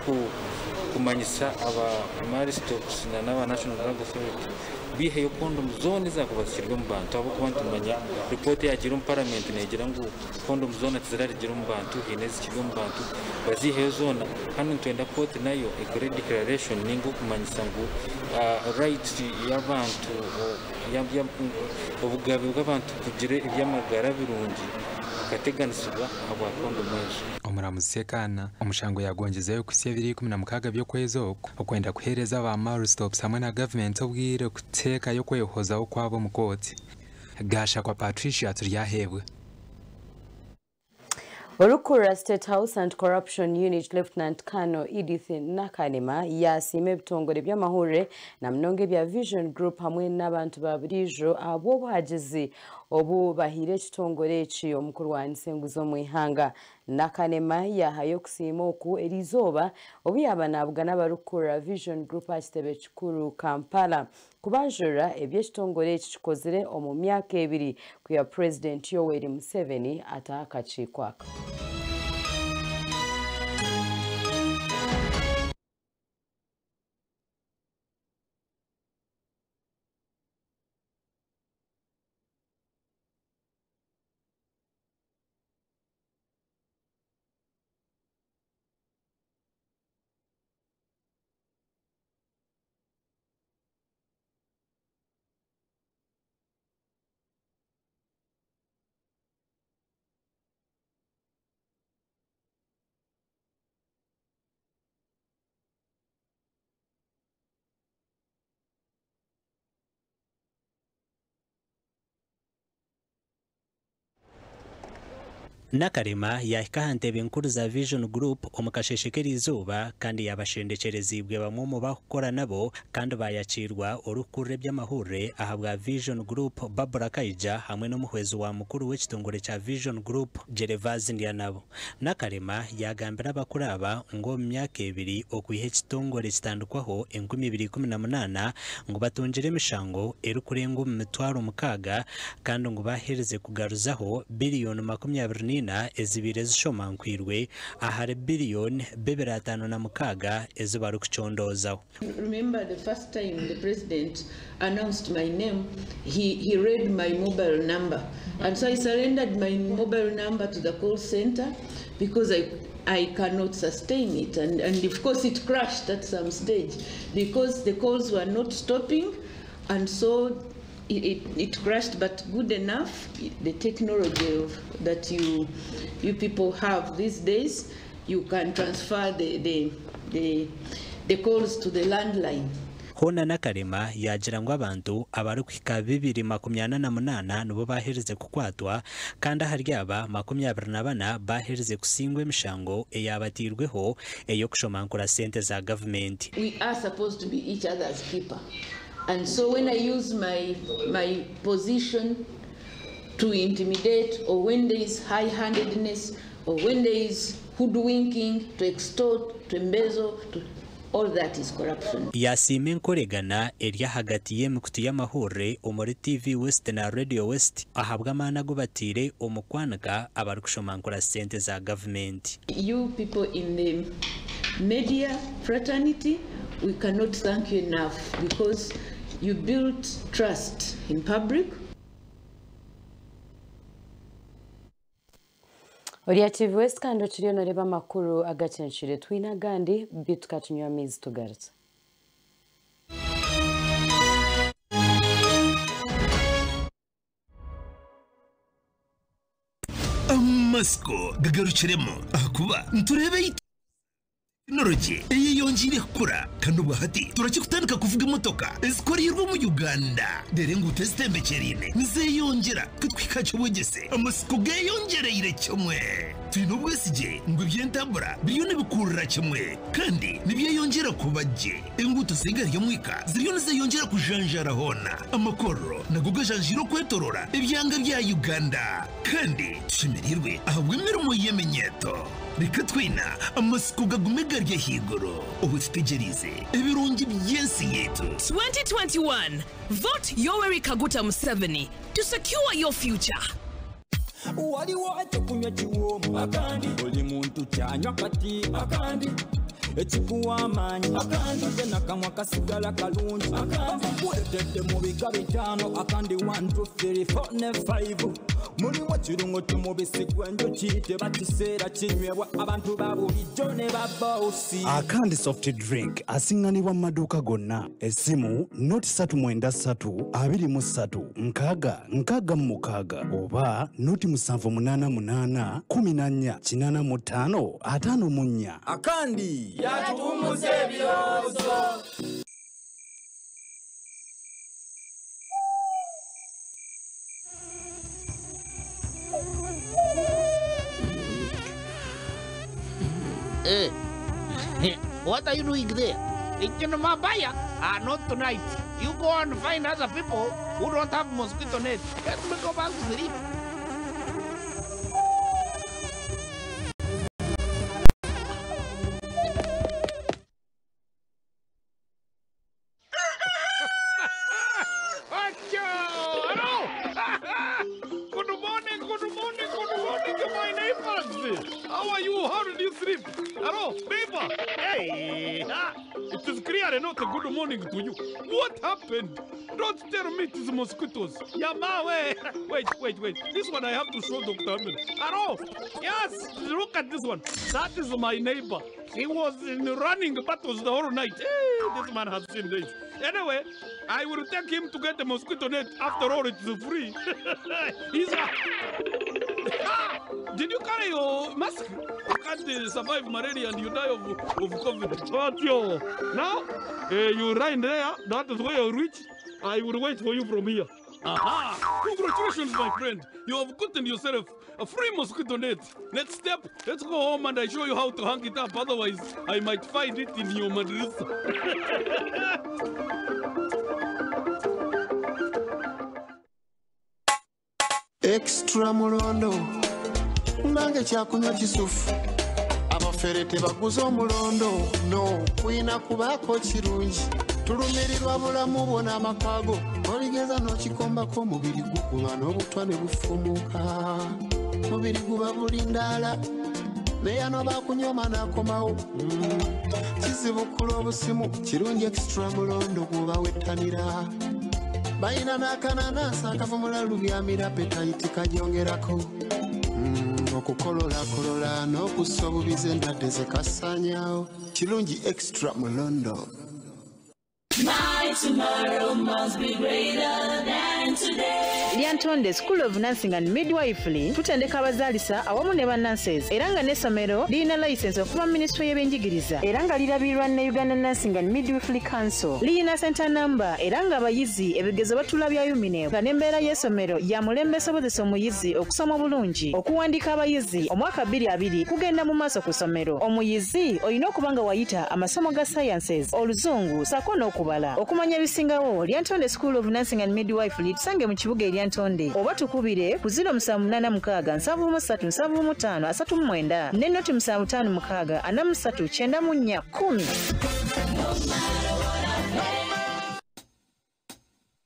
kumanyisa aba Maristops na n'aba National Drug Authority bihe yo kondom zone za kubashyirwa mu bantu abo kubantumanya report yagira parliament negira ngo kondom zone zirarigira mu bantu hineze kigo mu bantu bazihe zone hano twenda kote nayo ikore declaration ningo kumanyisa ngo rights y'abantu obugabe bw'abantu kugira ibyamagara birungi kateganisibwa abo kondom ejo. Omuramuzi Sekana omushango yagwongezayo ku 2016 by'okwezo okwenda kuhereza aba Maristops hamwe na government obwire kuteeka yo kwehozaho kwabo mu kooti. Gasha kwa Patricia turyahebwe. Orukura State House Anti-Corruption Unit Lieutenant Colonel Edith Nakanema yasime ebitongole by'amahurire na mnonge bya Vision Group hamwe n'abantu babirijo abo bahagizi obu bahire ekitongole eki omukurwanisa enguzi omu ihanga. Nakanema yahayo kusima oku erizoba obu yabanabwa n'abarukura Vision Group akitebe kikuru Kampala kubanjura eby'ekitongole eki kikozire omu myaka ebiri kuya President Yoweri Museveni atakakikwaka. Nakarema yahika hantebe enkuru za Vision Group omukasheshekera izuba kandi yabashendekerezibwe bamwe mu bakora nabo kandi bayakirwa orukurre by'amahurire ahabwa Vision Group Barbara Kaija hamwe n'umuhwezo wa mukuru w'ekitongole cya Vision Group Gervase Ndianabo. Nakarema yagambira abakuraba ngo mu myaka ebiri okwiha ekitongole kitandikwaho 2018 ngo batongere emishango erukurenga mu mitwaro mukaga kandi ngo bahereze kugaruzaho biliyoni 24 ezibire zishomankwirwe ahari biliyoni 256 ezibari kuchondozaho. Remember the first time the president announced my name, he read my mobile number, and so I surrendered my mobile number to the call center because I cannot sustain it, and of course it crashed at some stage because the calls were not stopping, and so it crashed. But good enough, the technology that you people have these days, you can transfer the calls to the landline. Hona na Karema yagira ngo abantu abarukwika 228 nubo bahereze kukwatwa kandi haryaba 24 bahereze kusingwe mishango eyabatirweho eyo kushomankura sente za government. We are supposed to be each other's keeper, and so when I use my position to intimidate, or when there is high-handedness, or when there is hoodwinking, to extort, to embezzle, all that is corruption. Yasime nkoregana eria hagati y'emikutu y'amahore omuri TV West na Radio West ahabwa amana gubatire omukwanaka abarukushomankura sente za government. You people in the media fraternity, we cannot thank you enough because you built trust in public. Oria TV West kandi turiyo noreba makuru agacenshire twina gandi bitukatunywa mizi tugarutse. Amasko gagarukiremo akuba nturebe Noroje iyi yongire kura kandi ubahati turakikutandika kuvuga imotoka ezikorerwa mu Uganda dere ngo utestembekerine nize yongera kwitwikaje bugese amasiko gayongereye cyomwe tino bwesije ngo byentambura biyone bikurira cyomwe kandi nibyo yongera kubaje enguto sigariye mwika ziriyo nize yongera kujanjara hona amakoro naguga janjiro kwetorora ibyanga bya Uganda kandi tushimirwe ahabwe imirimo yemenyeto reka twina amasiko gagume garye higoro ubufitegereze ebirungi byensi yetu. 2021 vote Yoweri Kaguta Museveni to secure your future. Wali wache kunywa chiwomu akandi oli muntu chanywa kati akandi echikuwa amanyi akandi nakamwa kasigala kalungi akandi kuletete mu biga bitano akandi 1 2 3 4 ne 5 muri wachirungo tumubisi gwenjo chite batisera kinywebwa abantu babulijjo ne babausi akandi soft drink asinganibwa maduka gonna esimu not 393 23 oba not 788 14 85 54 akandi yatumuze byozo. What are you doing there? In Mabaya? Not tonight. You go and find other people who don't have mosquito net. Let me go back to sleep. How are you? How did you sleep? Hello, neighbor. Hey, it is clear not a good morning to you. What happened? Don't tell me it is mosquitoes. Yamawe. Wait. This one I have to show Dr. Amin. Hello. Yes, look at this one. That is my neighbor. He was in running battles the whole night. Hey, this man has seen this. Anyway, I will take him to get the mosquito net. After all, it's free. He's a... Did you carry your mask? You can't survive malaria and you die of COVID. But yo, now you right there. That is where you reach. I will wait for you from here. Aha! Congratulations, my friend. You have gotten yourself a free mosquito net. Next step, let's go home and I show you how to hang it up. Otherwise, I might find it in your madrasa. Extra mulondo nange kyakunywa kisufu abafere tebaguza omulondo no kwina kubaako kirungi tulumirirwa bulamu bwona amakago oligeza n'okikombako omubiri gukuba n'obutwa ne bufumuka mubiri guba bulindaala naye ano bakunyoma n'akomawo kizibu kula obusimu kirungi extra mulondo gw'obawettanira bayina n'akananasi akavumula lubyamira petayiti kajongerako okukolola n'okussa obubizi endwadde zekasaanyaawo kirungi extra mulondo. My tomorrow must be greater than Lyantonde School of Nursing and Midwifery tutendeka abazaalisa awamu ne bannanses era nga n'essomero lirina license okuva mu Ministry y'ebyenjigiriza era nga lirabirwa ne Uganda Nursing and Midwifery Council. Lirina center number era nga abayizi ebigezo batulabya yumine nga n'embeera y'essomero ya mulembe esobozesa omuyizi okusoma bulungi okuwandiika abayizi omwaka 2020 kugenda mu maaso ku ssomero. Omuyizi olina okuba nga wayita amasomo ga sciences, oluzungu sako n'okubala. Okumanya ebisingawo Lyantonde School of Nursing and Midwifery tusange mu kibuga Lyantonde oba tukubire ku 0786 ne noti 7556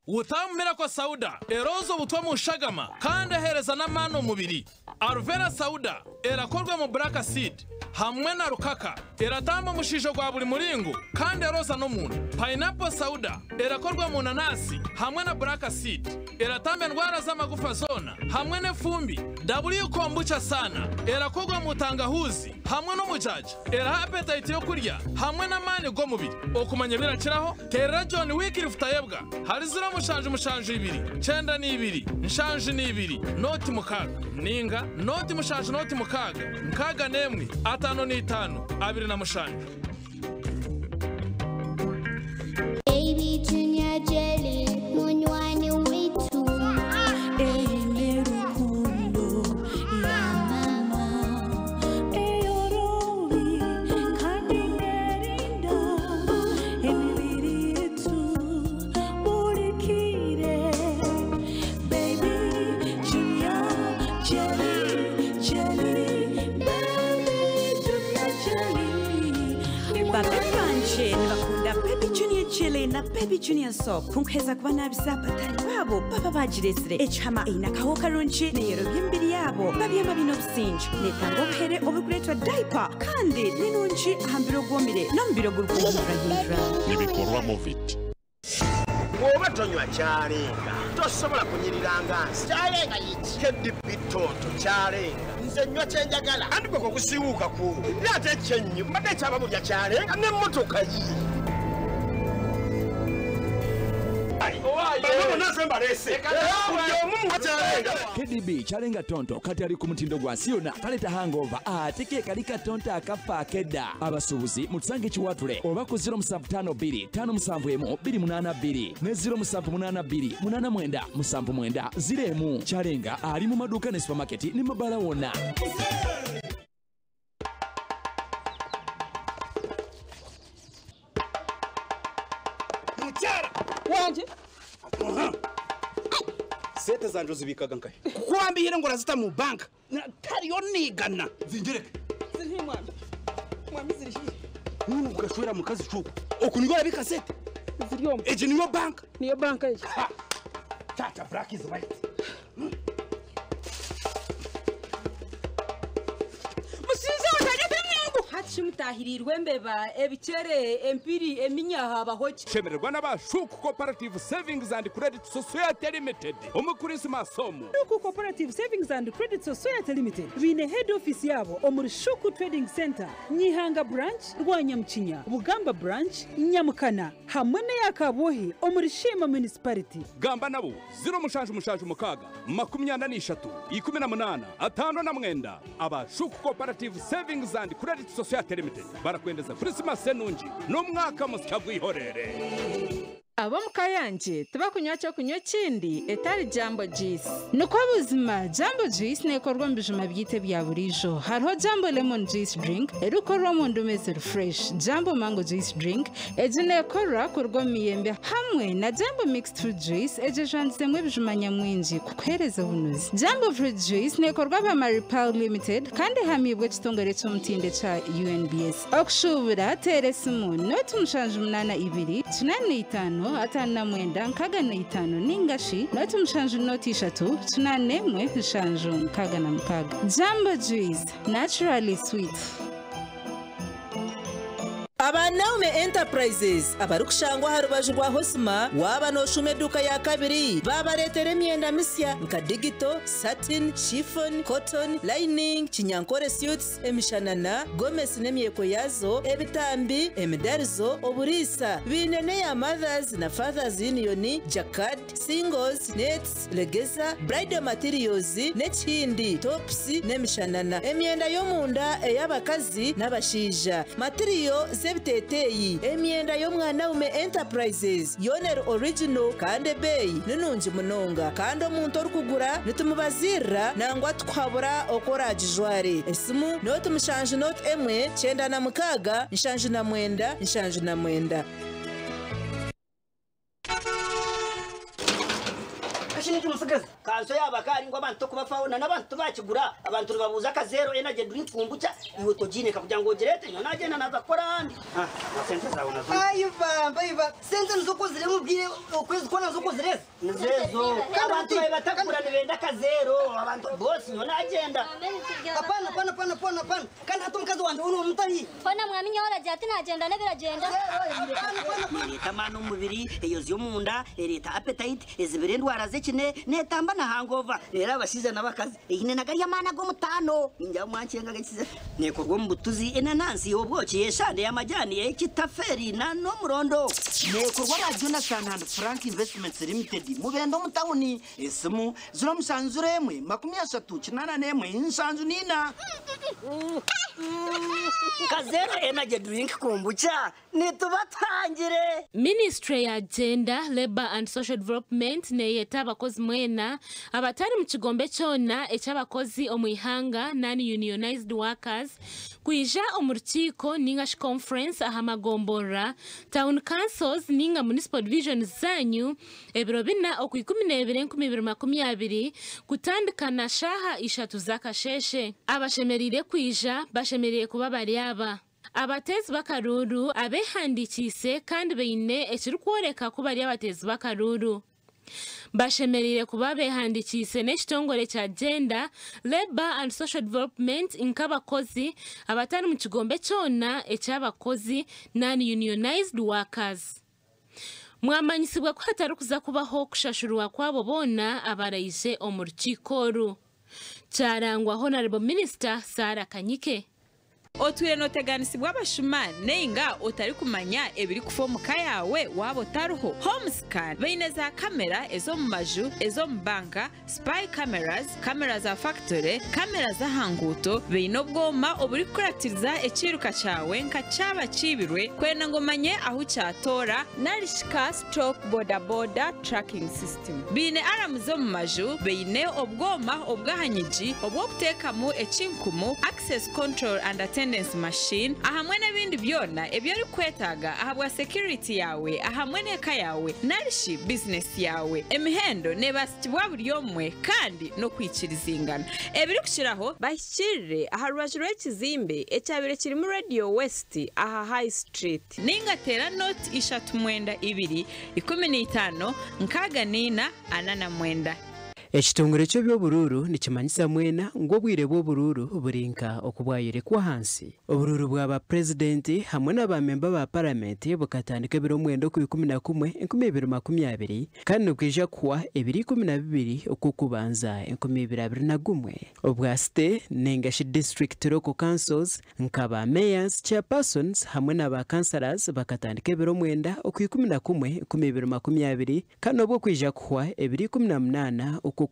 Utamira kwa Sauda erozo butwa mu shagama kandi ahereza n'amano mubiri. Arvera Sauda erakorwa mu black seed hamwe na rukaka eratamba mushisho gwa buri muringo kandi eroza no muntu. Pineapple Sauda erakorwa mu nanasi hamwe na black seed eratamba ndwara z'amagufa zona hamwe n'efumbi. W kombucha sana erakorwa mu tangahuzi hamwe no mujaja era appetite yo kurya hamwe na mani go mubiri. Okumanya birakiraho Terra John wikiri futayebwa hari zira mushanje ibiri cyenda ni ibiri nshanje ni ibiri noti mukaga ninga noti mushanje noti mukaga nkaga nemwe atano ni itano abiri na mushanje. Baby Junior Jelly munywani witu na Baby Junior soap kunkweza kuba nabisabatari babo baba bagiresire echama ina kaho karunchi neyero byimbiri yabo babiyama bino businjo netango buhere obugretwa diaper kandi ninunchi ahambiro gwomire nambiro gurwumva ibikorwa movit oba tonywa cyarenga tosobola kunyiriranga cyarenga yiki kedi bitoto cyarenga nze nywa cyenjagala andi bwo kusiwuka ku byate cyenyu mbade cyaba mu bya cyarenga ne motoka yi KDB chalenga tonto kati ali ku mutindo gwa siona taleta hangover ateke kalika tonto akafa akeda abasubuzi mutsange chiwatule oba ku 0752 572 ne 0782 ziremu chalenga ali mu maduka ne supermarket ni mabala wona. Wanje sete zanjo zibikaga nkahe kuambihira ngo razita mu bank tari yo nigana zingereke ziri mwami mwami ziri nunu kugashwera mu kazi cuko okunigora bikasete ziri yo eje niyo bank ye tata black is white mutahirirwe mbeba ebicere empiri eminyaha bahoki shemererwa n'abashuku Cooperative Savings and Credit Society Limited umukurisi masomo Shuku Cooperative Savings and Credit Society Limited bine head office yabo omuri Shuku Trading Center Nyihanga branch Rwanyamcinya Bugamba branch Nyamukana hamwe na Yakabohi omuri Shema municipality gamba nabo 0 23 18 abashuku Cooperative Savings and Credit Society Limited barakwendeza Christmas enungi n'umwaka musya gwihorere. Abo mukayanje tubakunywa cyo kunywa kindi etari Jambo Juice nuko buzima Jambo Juice nekorwa mbijuma byite bya burijo hariho Jambo Lemon Juice Drink erukorwa mu ndumeze fresh Jambo Mango Juice Drink ejinekorwa kurwa miyembe hamwe na Jambo Mixed Fruit Juice ejejanzemwe bijuma nyamwinji kuhereza bunuzi Jambo Fruit Juice nekorwa ba Maripal Limited kandi hamibwe kitongere cyo mutinde cha UNBS okushubura teresimu notu mushanje 82 atana mwenda nkaga na 5 ningashi notu mshanje noti 3 tunane mwe mshanje nkaga na mkaga Jambo Juice naturally sweet. Abanaume Enterprises abarukushangwa harubaju rwa Hosma waba noshuma eduka ya kabiri babaretere emyenda misya nka digital, satin, chiffon, cotton, lining, kinyankore suits, emishanana, gomesi n'emyeko yazo, ebitambi, emidarizo, oburisa binene ya Mothers na Fathers Union, jacquard, singles, nets, legeza, bridal materials n'ekindi tops n'emishanana, emyenda y'omunda ey'abakazi n'abashija, material z'ebiteteyi, emyenda y'omwanaume Enterprises yoner original kandi beyi nunungi munonga kandi omuntu orukugura nitumubazirra nangwa twabura okoragijware esimu noti mushanju noti emwe 96 nshanju na mwenda nshanju na mwenda. Ashini tumusigeza kanso yabakari ngo abantu kubafauna n'abantu bakigura abantu babuza akazero energy drink kumbucha iwe tojine kakugira ngo gerete nyo nagenda nazakora handi sente zawe nazo ayiva sente nzokozire mubwire ukwezi kona nzokozire nzezo abantu batakura nibenda akazero abantu boss nyo nagenda apana kandi hatumkazi wanje uno mutahi fana mwamenye hora jati nagenda nebiragenda tamano mubiri eyo zyo munda ereta appetite ezibire ndwara zekine netamba na hangover rero abashize nabakazi ihine nagari yamana go mutano inja mwancenga gakize nekorwa mu butuzi enanansi obwoki yeshande y'amajyani y'ekitaferi na no murondo nekorwa na Jonathan and Frank Investments Limited mubendo mutawuni esimu 0musanzuremwe 38 insanzu nina kazero energy drink kumbucha nitubatangire. Ministry ya Gender, Labor and Social Development neyeta abakozi mwena abatari mu kigombe cyona eky'abakozi omwihanga non-unionized workers kwija omurukiko ninga conference ahamagombora town councils ninga municipal divisions zanyu ebiro bina okwi12 kutandikana shaha 3 zakasheshe abashemerire kwija bashemerire kuba bari aba abatezi bakaruru abehandikise kandi beine ekirukworeka kuba ari abatezi bakaruru bashemerire kuba behandikise n'ekitongole kya Gender, Labor and Social Development inkabakozi abatari mu kigombe cyona eky'abakozi non-unionized workers. Mwamanyisibwa ko hatari kuza kubaho kushashurwa kwabo bona abarayise omurukikoru cyarangwa Honorable Minister Sarah Kanyike. Otwire noteganisibwa abashuma nenga otari kumanya ebiri kufomuka yawe wabo taruho home scan beine za kamera ezo mu maju ezo mu banka spy cameras kamera za factory kamera za hanguto beine obwoma oburi kuratiriza ekiruka cyawe nka cyaba kibirwe kwena ngo manye aho cyatora narishika stroke boda tracking system beine aramuzo mu maju beine obwoma obwahanyiji obwo kutekamu ekinkumu access control and attendance machine ahamwe n'ebindi byona ebyo ari kwetaga ahabwa security yawe ahamwe n'eka yawe narishi business yawe emihendo nebasitibwa buri yomwe kandi no kwikirizingana ebiri kushiraho bashyirire aharubaju rw'ekizimbe ecyabire kiri mu Radio West aha High Street ningatera note 322 15 89 Ekitongore ky'ebyobururu nikimanyisa mwena ngo bwire bw'obururu burinka okubwayirekwa hansi obururu bw'aba president hamwe n'abamemba ba parliament bukatandika ebiro 11/2020 kandi nokwija kuwa 2012 okukubanza 2021 obwa state nengashi district local councils nkaba mayors chairpersons hamwe n'aba councillors bakatandika ebiro 9/11/2020 kandi obwo kwija kuwa 2018 okukubanza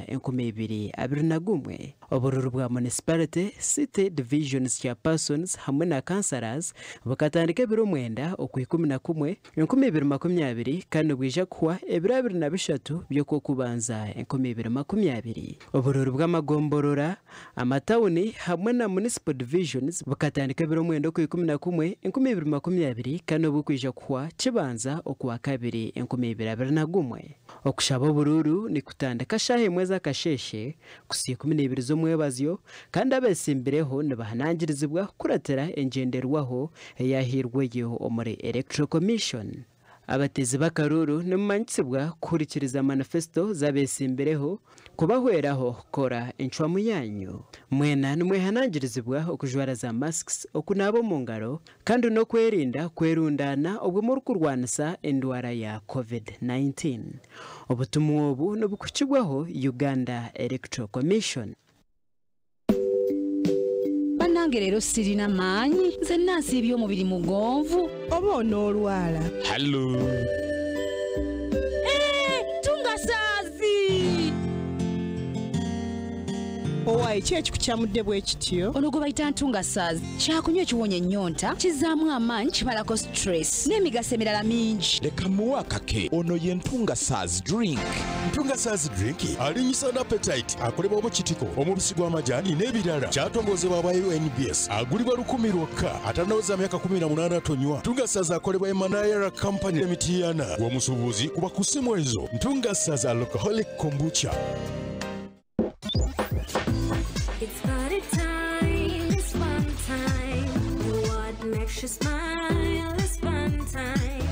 2021 obururu bwa municipality city divisions chairpersons hamwe na councillors bakatandika ebiro 9/11/2020 kandi bwija kuwa 2023 byokukubanza 2020 obururu bw'amagomborora amatawuni hamwe na municipal divisions bakatandika ebiro 9/11/2020 kandi bwija kuwa kibanza okuwa 2/2021 okushaba obururu ni kutandika shahe mweza kasheshe kusiye 12 z'omwebazyo kandi abesimbireho nibahanangirizibwa kuratera engenderwaho yahirweyo omuri electoral commission abatezi b'akaruru nimumanyitsibwa kurikiriza manifesto zabesimbireho kubahweraho kora enchwamu yanyu mwena nimwehanangirizibwa okujwara za masks okunabo mu ngaro kandi no kwerundana obwo muri kurwanisa endwara ya COVID-19 obutumwa obu nobukukibwaho Uganda Electoral Commission. Banange rero sirina maanyi nze nansi eby'omubiri mugonvu oba onoolwala. Hello. Tungasaazi! Owaye ki ekikukyamudde bwe kityo? Ono gwe bayita ntungasaazi kyakunywa ekiwonya ennyonta kizaamu amaanyi kibalako stress n'emigaso emirala mingi. Leka muwe akake ono ye ntungasaazi drink. Ntungasaazi drink alinyisa n'appetite akolebwa obukitiko omubisi gw'amajaani n'ebirala kyatongozebwa aba UNBS agulibwa 10 lwokka atanaweza myaka 18 atonywa. Ntungasaazi akolebwa Emanayara Company Limited w'omusuubuzi kuba ku ssimu ezo. Ntungasaazi alcoholic kombucha. It's party time, it's fun time. What makes you smile is fun time.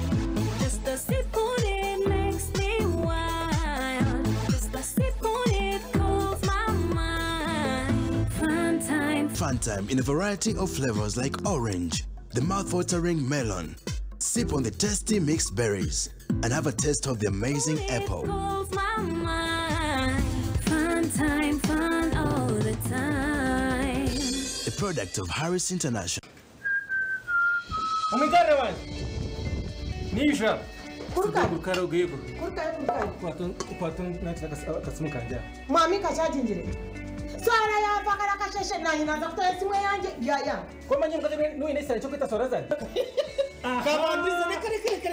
Just a sip on it makes me wild. Just a sip on it cools my mind. Fun time. Fun time in a variety of flavors like orange, the mouth-watering melon. Sip on the tasty mixed berries and have a taste of the amazing apple. Cools my mind. Fun time, fun all the time. A product of Harris International. Umikare wan. Nisha. Kurka gego. Kwatun nataka kasimuka nja. Mami kashajinjire. Swara ya pakara kasheshe na inaanza kutoa simu yanje ya. Kwa manye mkaje nuine sare chokwita swara zani. Kabandiza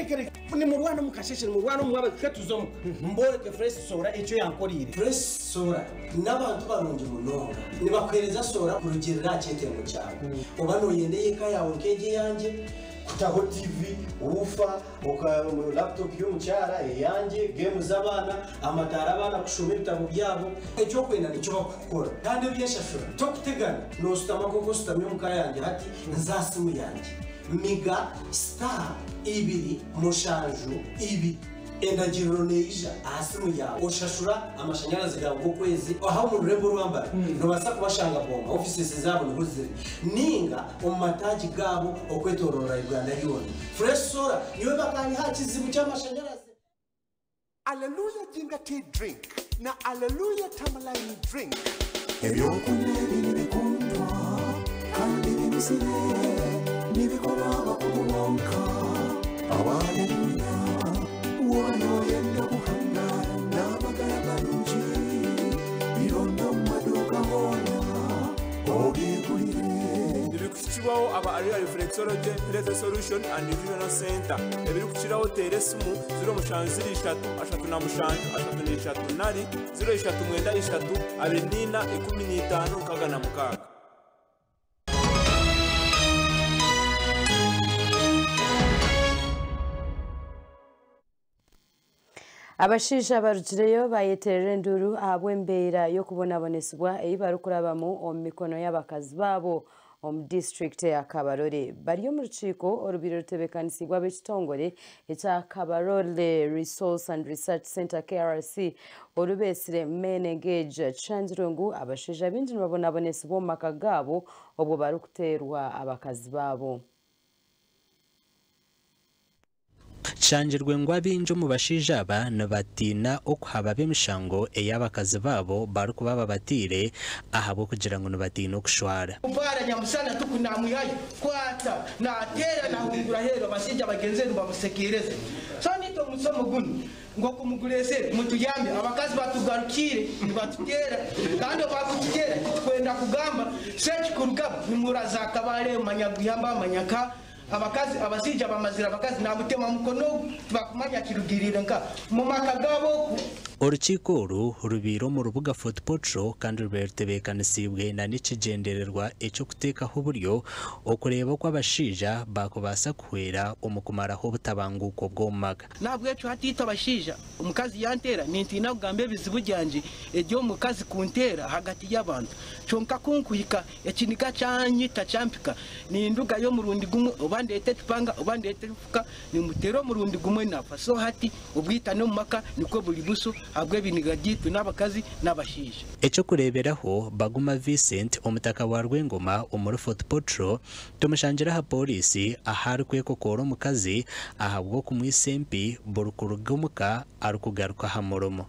kare. Ni murwana mukasheshe murwana mwaba ketuzomu. Mbore ke fresh sora echo yankorire. Fresh sora n'abantu baronje munonga. Nibakwereza sora kurugirira cyete mu cyaro. Ubano yendeye ka yawe keje yanje. Kutaho TV, ufa, laptop y'umucyara yanje, game z'abana, amatara abana kushoma ibitabo byabo, icyo kwenda nicyo bakukora. Kandi byeshashura, cyo kutegana, no sutama koko sutamye mu kayanje hati nzasimu yanje. Miga star ibiri mushanju ibi endagiriro neija asimu yawe oshashura amashanyarazi gawe ko kwezi aho mu rebo rwambara no basa kubashanga bomba offices zabo nibuzire ninga omataji gabo okwetorora Uganda yone fresh solar niwe bakani hakizibu cy'amashanyarazi. Hallelujah jinga tea drink na hallelujah tamalaini drink ebyo kunebiri bikundwa kandi bibisire nibikola bakumonka hallelujah wano yenda kuhangara n'abagala balungi bironda mu maduuka hona obigulire. Biri kukibaho aba area reflexology health solution and nutritional center ebiri kukiraho teresimu 0 0 Abashisha barujireyo bayeterera enduru abwembeera yo kubonabonesibwa eyibarukurabamu omu mikono y'abakazi baabo omu district ya Kabarole. Bariyo mu rukiiko orubiri rutebekanisibwa b'ekitongole ekya Kabarole Resource and Research Center KRC orubeesire main engage Chanjirungu abashisha bingi nibabonabonesibwa omu maka gaabo obwo barukuteerwa abakazi baabo. Chanjirwe ngo abinjo mu bashija aba nabatina okuhaba b'emishango ey'abakazi baabo barukuba babatire ahabo kugira ngo nabatina okushwara. Ubara nyamusana tukunamwihaye kwata natera nahungura hero basija bagenzeri bamusekereze. So nito musomo guni ngo kumugurese mutuyambe abakazi batugarukire batugera kandi bakutugera kwenda kugamba search kurugaba nimuraza kabale manyaguyamba manyaka abakazi abasija bamazira abakazi nabutema mukono bakumanya kirugirira nka mu makagabo urukiko uru rubiro mu rubuga Foot Patrol kandi rubetebekanisiibwe na n'ikigendererwa icyo kutekaho uburyo okureba ko abashija bakubasa kuhera omukumaraho butabanguko bw'omumaga nabwo ejo hatita abashija umukazi yantera nintina kugambe bizibu byanje ejo mukazi kuntera hagati y'abantu chonka kunkuhika ekinika cyanyita champika ni nduga yo murundi gumwe obandete tupanga obandete fuka ni mutero murundi gumwe nafa so hati ubwitane mu maka niko buri buso habwe biniga gitu n'abakazi n'abashije icyo kureberaho Baguma Vincent omutaka wa Rwengoma omuri Foot Patrol tumushangira ha polisi ahari kweko koro mukazi ahabwo kumwisempi burukurugumuka arukugaruka ha muromo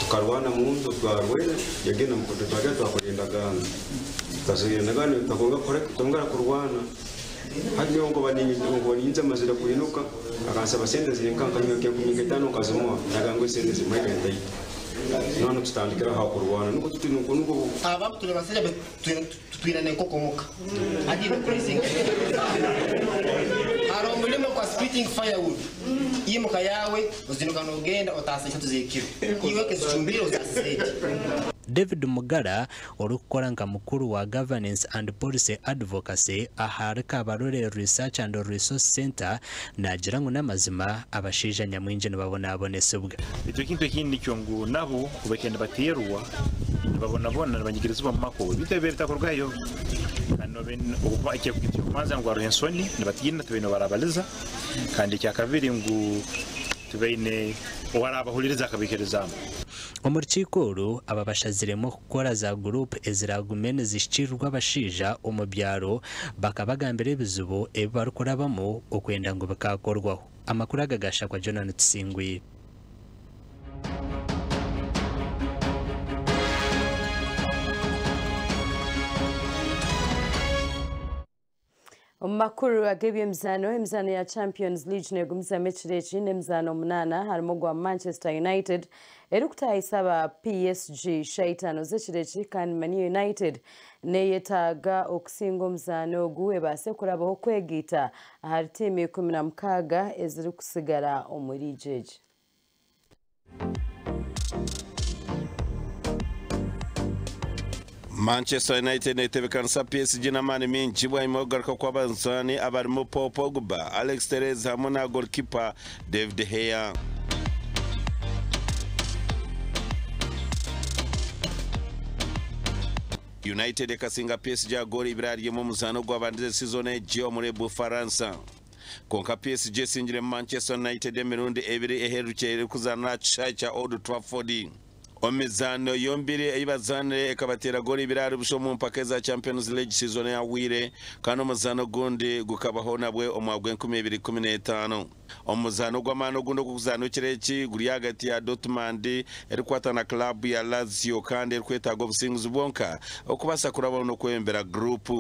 tukarwana mu nzu twarwe yagenda mu kututaga twakurinda gana tazirenda gana tagonga correct tongara kurwana hadi ngo baninze amazira kurinuka akansaba sente zirenkanka nyake kumingetano kazimwa nagangwe sente zimweka ndai none tutandikira ha kurwana nuko tutinuko nuko aba tule basajja twirane kokomoka hadi crazy aro mulimo kwa splitting firewood yimuka yawe uzinuka nogenda otasesha tuzekiro iwe kezumbiro zasete David Mugara orukora nka mukuru wa Governance and Policy Advocacy ahari Kabarore Research and Resource Center nagira ngo namazima abashija nyamwinje nababona abonesebwa icyo kintu kindi cyo ngo nabo kubekenda baterwa babona nabanyigiriza mu mako bitebere takorwayo kano ben uba icyo kumanza ngo arensoni nibatigina tubeno barabaliza kandi cya kabiri ngo tubene warabahuliriza kabikerezamo omurukiko aba bashaziremo gukora za group eziragumene zishikirwa abashija omu byaro bakabagambira ebizibu ebibarukurabamo okwenda ngo bakakorwaho amakuru agagasha kwa Jonathan Tsingwi Makuru agebye emizano ya Champions League negumisa mechirechi nemizano munana harimo gwa Manchester United erukutayisaba PSG shaitano zechirechi kandi Man United neyetaga okusinga omuzano ogu base kurabaho kwegita ahari timu 16 eziri kusigara omuri jeje Manchester United netebekanisa PSG n'amani mingi bwayimo garuka kwa banzani abarimo Paul Pogba, Alex Telles hamwe na goalkeeper David De Gea. United kasinga PSG agori ibirariye mu muzano gw'abandize season ejo muri Bufaransa. Konka PSG singire Manchester United emirundi ebiri eherukere kuzana cha Old Trafford. Omizano yombiri eyibazanire ekabatera goli birari busho mu mpaka za Champions League season ya wire kandi omuzano gundi gukabaho nabwe omwagwe 2015 omuzano gw'amano gundo kuzano kireki guri hagati ya Dortmund erikwata na club ya Lazio kandi erikwetaga obusinguzi bwonka okubasa kuraba no kwembera group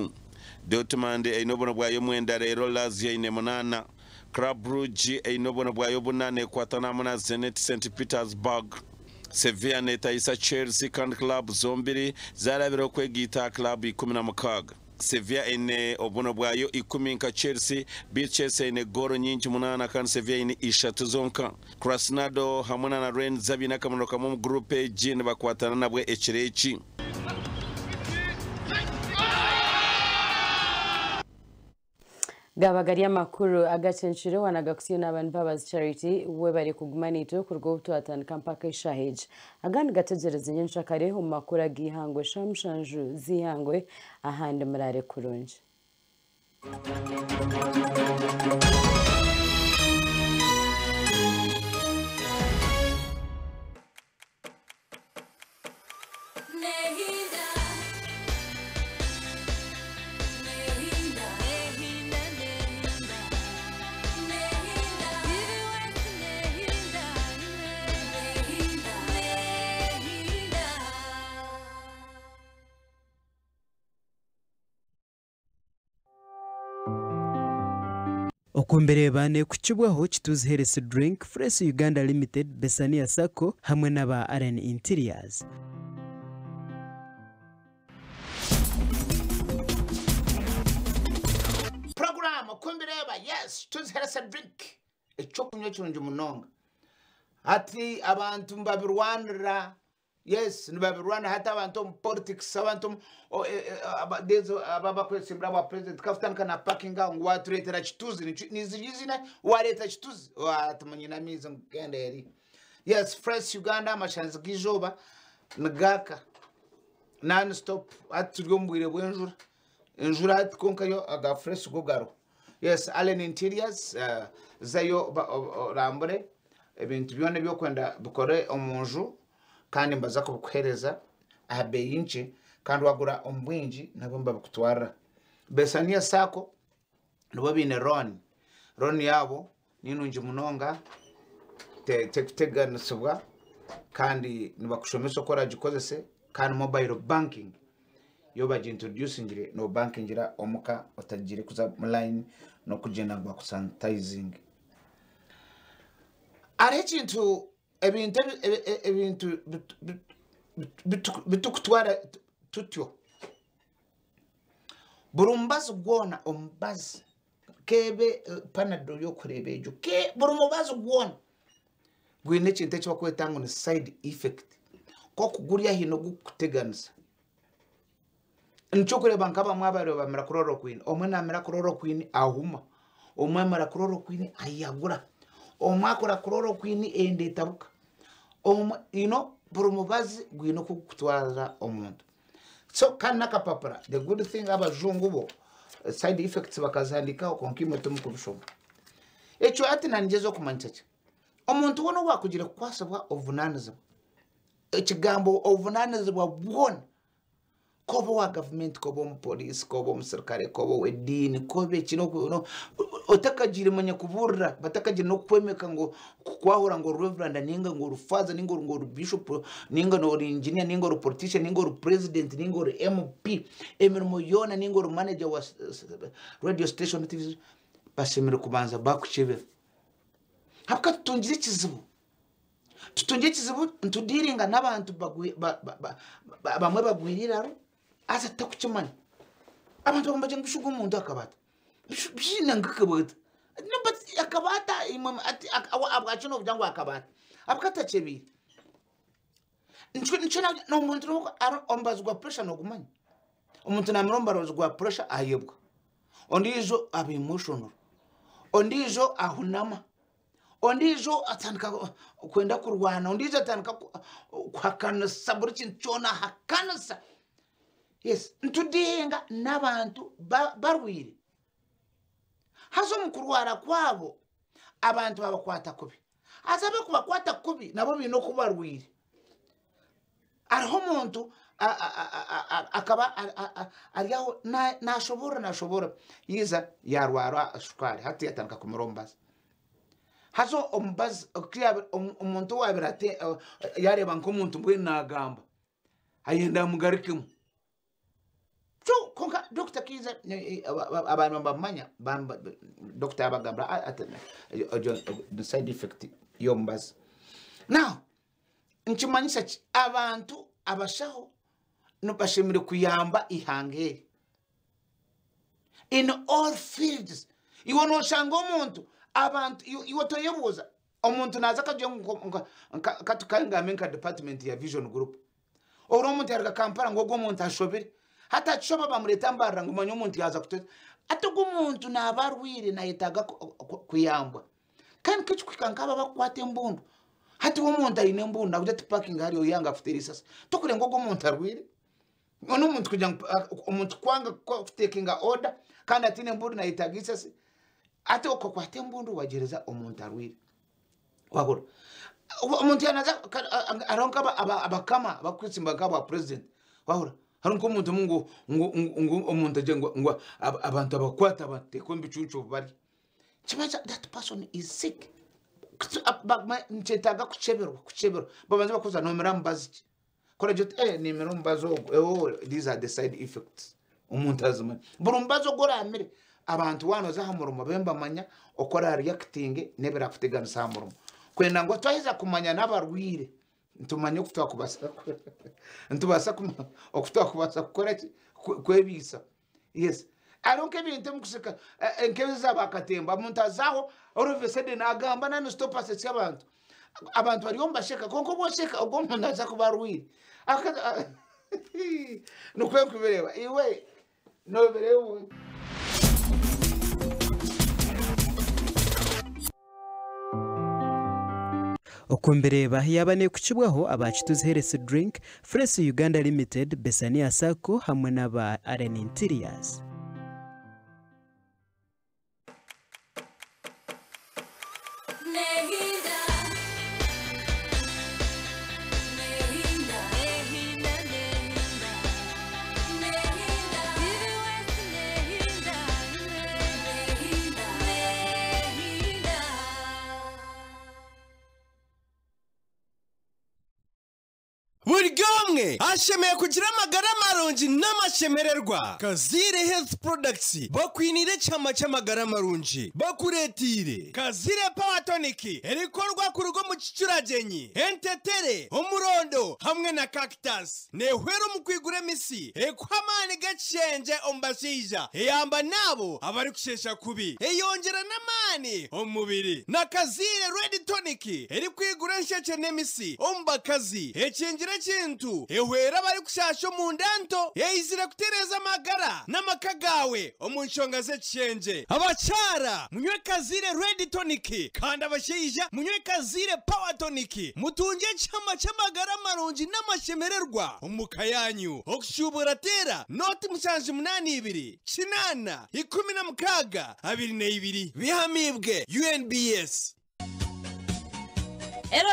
Dortmund einobono bwayo mwenda rero Lazio ine munana Club Brugge einobono bwayo bunane kwatana na Zenit St Petersburg Sevilla netaisa Chelsea kandi club zombiri zarabira kwegita club 16 Sevilla ine obono bwayo 10 nka Chelsea Chelsea ine goro nyingi munana kandi Sevilla ine 3 zonka Krasnodar hamwe na Rennes zabina kamunoka mu groupe G bakwatana nabwe ekireki Gabagari amakuru agacenshiro wanagakusiyo n'abantu babazi Charity we bari kugumanito kurwo butwatandika mpaka ishaheje agandi gategereza nyenshakare mu makuru agihangwe shamushanju zihangwe ahandi murare kurunje Okumbere bane kuchibwaho kituziherese drink Fresh Uganda Limited Besania Sacco hamwe n'aba RN Interiors. Program kumbireba yes tuziherese drink echo kunywa kirungi munonga ati abantu mbabirwanira yes nibabirwana hata abantu mu politics abantu dezo ababa kwesimbra wa president kafutanka na parking ngo waturetera chituzi nizigizina wareta chituzi watumanye na mizo ngenderi yes fresh Uganda amashanzi gijoba ngaka non stop aturiyo mbwire bwenjura enjura atkonkayo aga fresh gogaro yes Allen Interiors zayo rambure ibintu byone byo kwenda bukore omunju kandi mbaza ko bukuhereza abe yinshi kandi wagura ombwinji nabo mbabukutwara besania sako nibo bine ron yabo ninunji munonga teganasubwa kandi nibakushomesa ukora gikozese kandi mobile banking yo bagintroducingire no banking gira omuka otagire kuza online no kugenda ngo kusanitizing ari kintu ebintu bitukutwara tutyo burumbazi gwona ombazi kebe panado yo kurebejo ke burumubazi gwona gwine kintu cyo kwetanga ni side effect ko kuguriya hino gukuteganisa nchokure bankaba mwabaro bamira chloroquine omwe namira chloroquine ahuma omwe mara chloroquine ayagura omwakora chloroquine ende tabuka burumubazi gwino kutwara omuntu so kana kapapara the good thing abajungu bo side effects bakazandika konkimwe tumukubishoma echo ati nanjezo kumanchacha omuntu wono wakugira kwasabwa ovunaniza ekigambo ovunaniza bwona kobo wa government kobo mu police kobo mu serikali kobo wedini kobe kino no otakajire manya kuburra batakajire no kwemeka ngo kwahura ngo reverend ninga ngo father ninga ngo bishop ninga no engineer ninga no politician ninga no president ninga no MP emirimo yona ninga no manager wa radio station TV basemere kubanza bakuchebe hapka tutungire kizibu ntudiringa n'abantu bamwe bagwirira asa takuchimana abantu bagomba ngushuga umuntu akabata bishina ngakabata nabati akabata imam ati abwachino byangu akabata abakata chebiri nchona no muntu ombazwa pressure no gumanya umuntu namromba rozwa pressure ayebwa ondizo abi emotional ondizo ahunama ondizo atandika kwenda kurwana ondizo atandika kwakanasa buri kintu cyona hakanasa yes ntudenga n'abantu barwire hazo mukurwara kwabo abantu babakwata kubi azabe kubakwata kubi nabo bino kubarwire ariho umuntu akaba ariho nashobora yiza yarwara sukari hati yatandika kumurombaza hazo ombazi umuntu wabirate yareba nk'umuntu mbwe nagamba ayenda mugarikemo cyo konka Dr. Kiza abantu bamanya Dr. Abagambra the side effect yombazi now nchimanyisa abantu abashaho no bashimire kuyamba ihangere in all fields iwo no shanga umuntu abantu iwo toyebuza umuntu naza kaje katukanga menka department ya vision group oro umuntu yarga kampara ngo umuntu ashobere hata choba bamureta mbarra ngo manyo umuntu yaza kuteza atugo umuntu nabarwire nayitaga kuyamba kandi kichukikankaba bakwate mbundu hati umuntu ari nembunda kujya parking hari oyanga futerisasa tukure ngo umuntu arwire ono umuntu kujya umuntu kwanga taking order kandi atine mbundu nayitagisase ate uko kwate mbundu wagereza umuntu arwire wagora umuntu yanaza aronka abakama bakutsimba kaba president wahura harunko umuntu mungu umuntu ajengwa ngo abantu abakwata batekombe cyucu bari kibaza that person is sick nchetaga kucheberwa babanza bakuza nomera mbazi kora jote nimero mbazo these are the side effects umuntu azuma burumbazo gora amire abantu wano za hamurumo bemba manya okora reacting nebera kutegana sa hamurumo kwenda ngo twahiza kumanya nabarwire ntumanye kutwakubasa ntubasa okutwakubasa kukora kwebisa yes aronke bintu mukuseka enkebeza bakatemba umuntu azaho oruvesede nagamba nani stop asetse abantu abantu bariyo mbasheka konko bosheka ubwo umuntu aza kubarwira nukwe kubireba iwe noberewe okumbereba yabane kucibwaho abakituze herese drink Fresh Uganda Limited Besania Sacco hamwe n'aba Aren Interiors. Burgamwe ashemeye kugira amagara marungi n'amashemererwa Kazire Health Products bakwinire cyama cy'amagara marungi bakuretire Kazire Power Tonic erikorwa ku rugo mu kicuragenyi entetere umurondo hamwe na cactus nehwero mu kwigure misi ekwamani gacenje ombasija eyamba nabo abari kushesha kubi eyongera namani omubiri na Kazire Red Tonic eri kwigura nsheke nemisi ombakazi ekingira kintu ehwera bari kushasho mu ndanto yeyizira kutereza amagara n'amakagawe omunshonga ze cenje abacara munywe Kazire Red Tonic kandi abasheyija munywe Kazire Power Tonic mutunge cyama cy'amagara marungi n'amashemererwa umukayanyu okushubura tera noti musanze 82 kinana 16 22 bihamibwe UNBS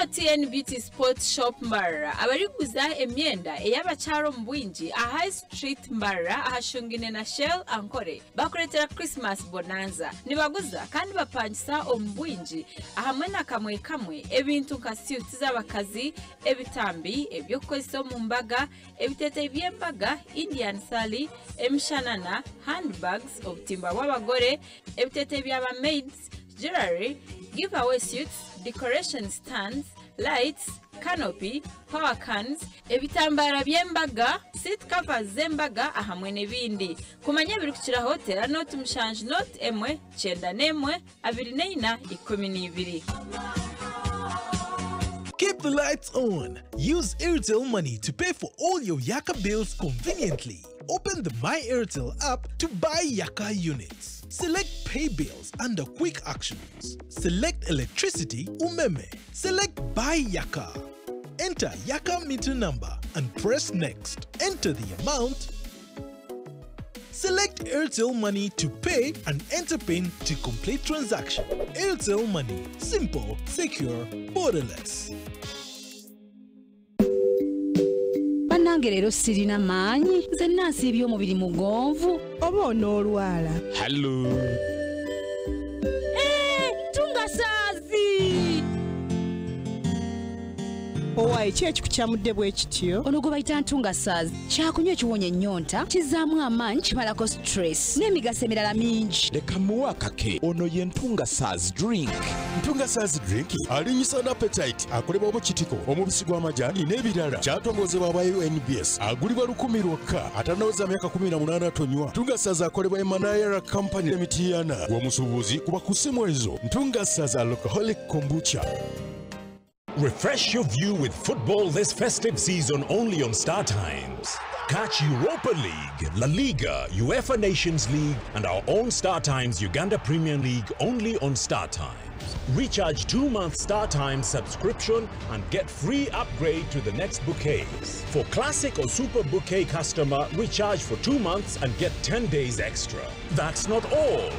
LTN Beauty Sport Shop Mbarra abariguza emyenda ey'abacharo mbwinji a High Street Mbarra ahashungine na Shell Ankore bakuretera Christmas bonanza nibaguza kandi bapangisa ombwinji ahamwe na kamwe kamwe ebintu nka suits z'abakazi ebitambi ebyo kukozesa mu mbaga ebitete by'embaga Indian sari emshanana handbags obutimba bw'abagore ebitete by'aba maids jewelry giveaway suits decoration stands, lights, canopy, power cans, ebitambara by'embaga, seat covers z'embaga ahamwe n'ebindi. Kumanya biri kukira hotela note mushanji note emwe, chenda nemwe, abiri neina, 12. Keep the lights on. Use Airtel Money to pay for all your Yaka bills conveniently. Open the My Airtel app to buy Yaka units. Select Pay Bills under Quick Actions. Select Electricity Umeme. Select Buy Yaka. Enter Yaka meter number and press Next. Enter the amount. Select Airtel Money to pay and enter PIN to complete transaction. Airtel Money. Simple, secure, borderless. Banange rero sirina manyi nze nansi eby'omubiri mugonvu oba onoolwala. Hello. Tungasaazi. Owaye kyeki kukyamudde bwe kityo ono gwe bayita ntungasaazi kyakunywa ekiwonya ennyonta kizaamu amaanyi kimalako stress n'emigaso emirala mingi. Leka muwa kake ono ye ntungasaazi drink. Ntungasaazi drink alinyisa n'appetite akolebwa obukitiko omubisi gw'amajaani n'ebirala kyatongozebwa aba UNBS agulibwa 10 lwokka atanaweza myaka 18 tonywa. Ntungasaazi akolebwa Emanayera Company Limited w'omusuubuzi kuba ku ssimu ezo. Ntungasaazi alcoholic kombucha. Refresh your view with football this festive season only on Star Times. Catch Europa League, La Liga, UEFA Nations League, and our own Star Times Uganda Premier League only on Star Times. Recharge 2-month Star Times subscription and get free upgrade to the next bouquets. For Classic or Super Bouquet customer, recharge for 2 months and get 10 days extra. That's not all.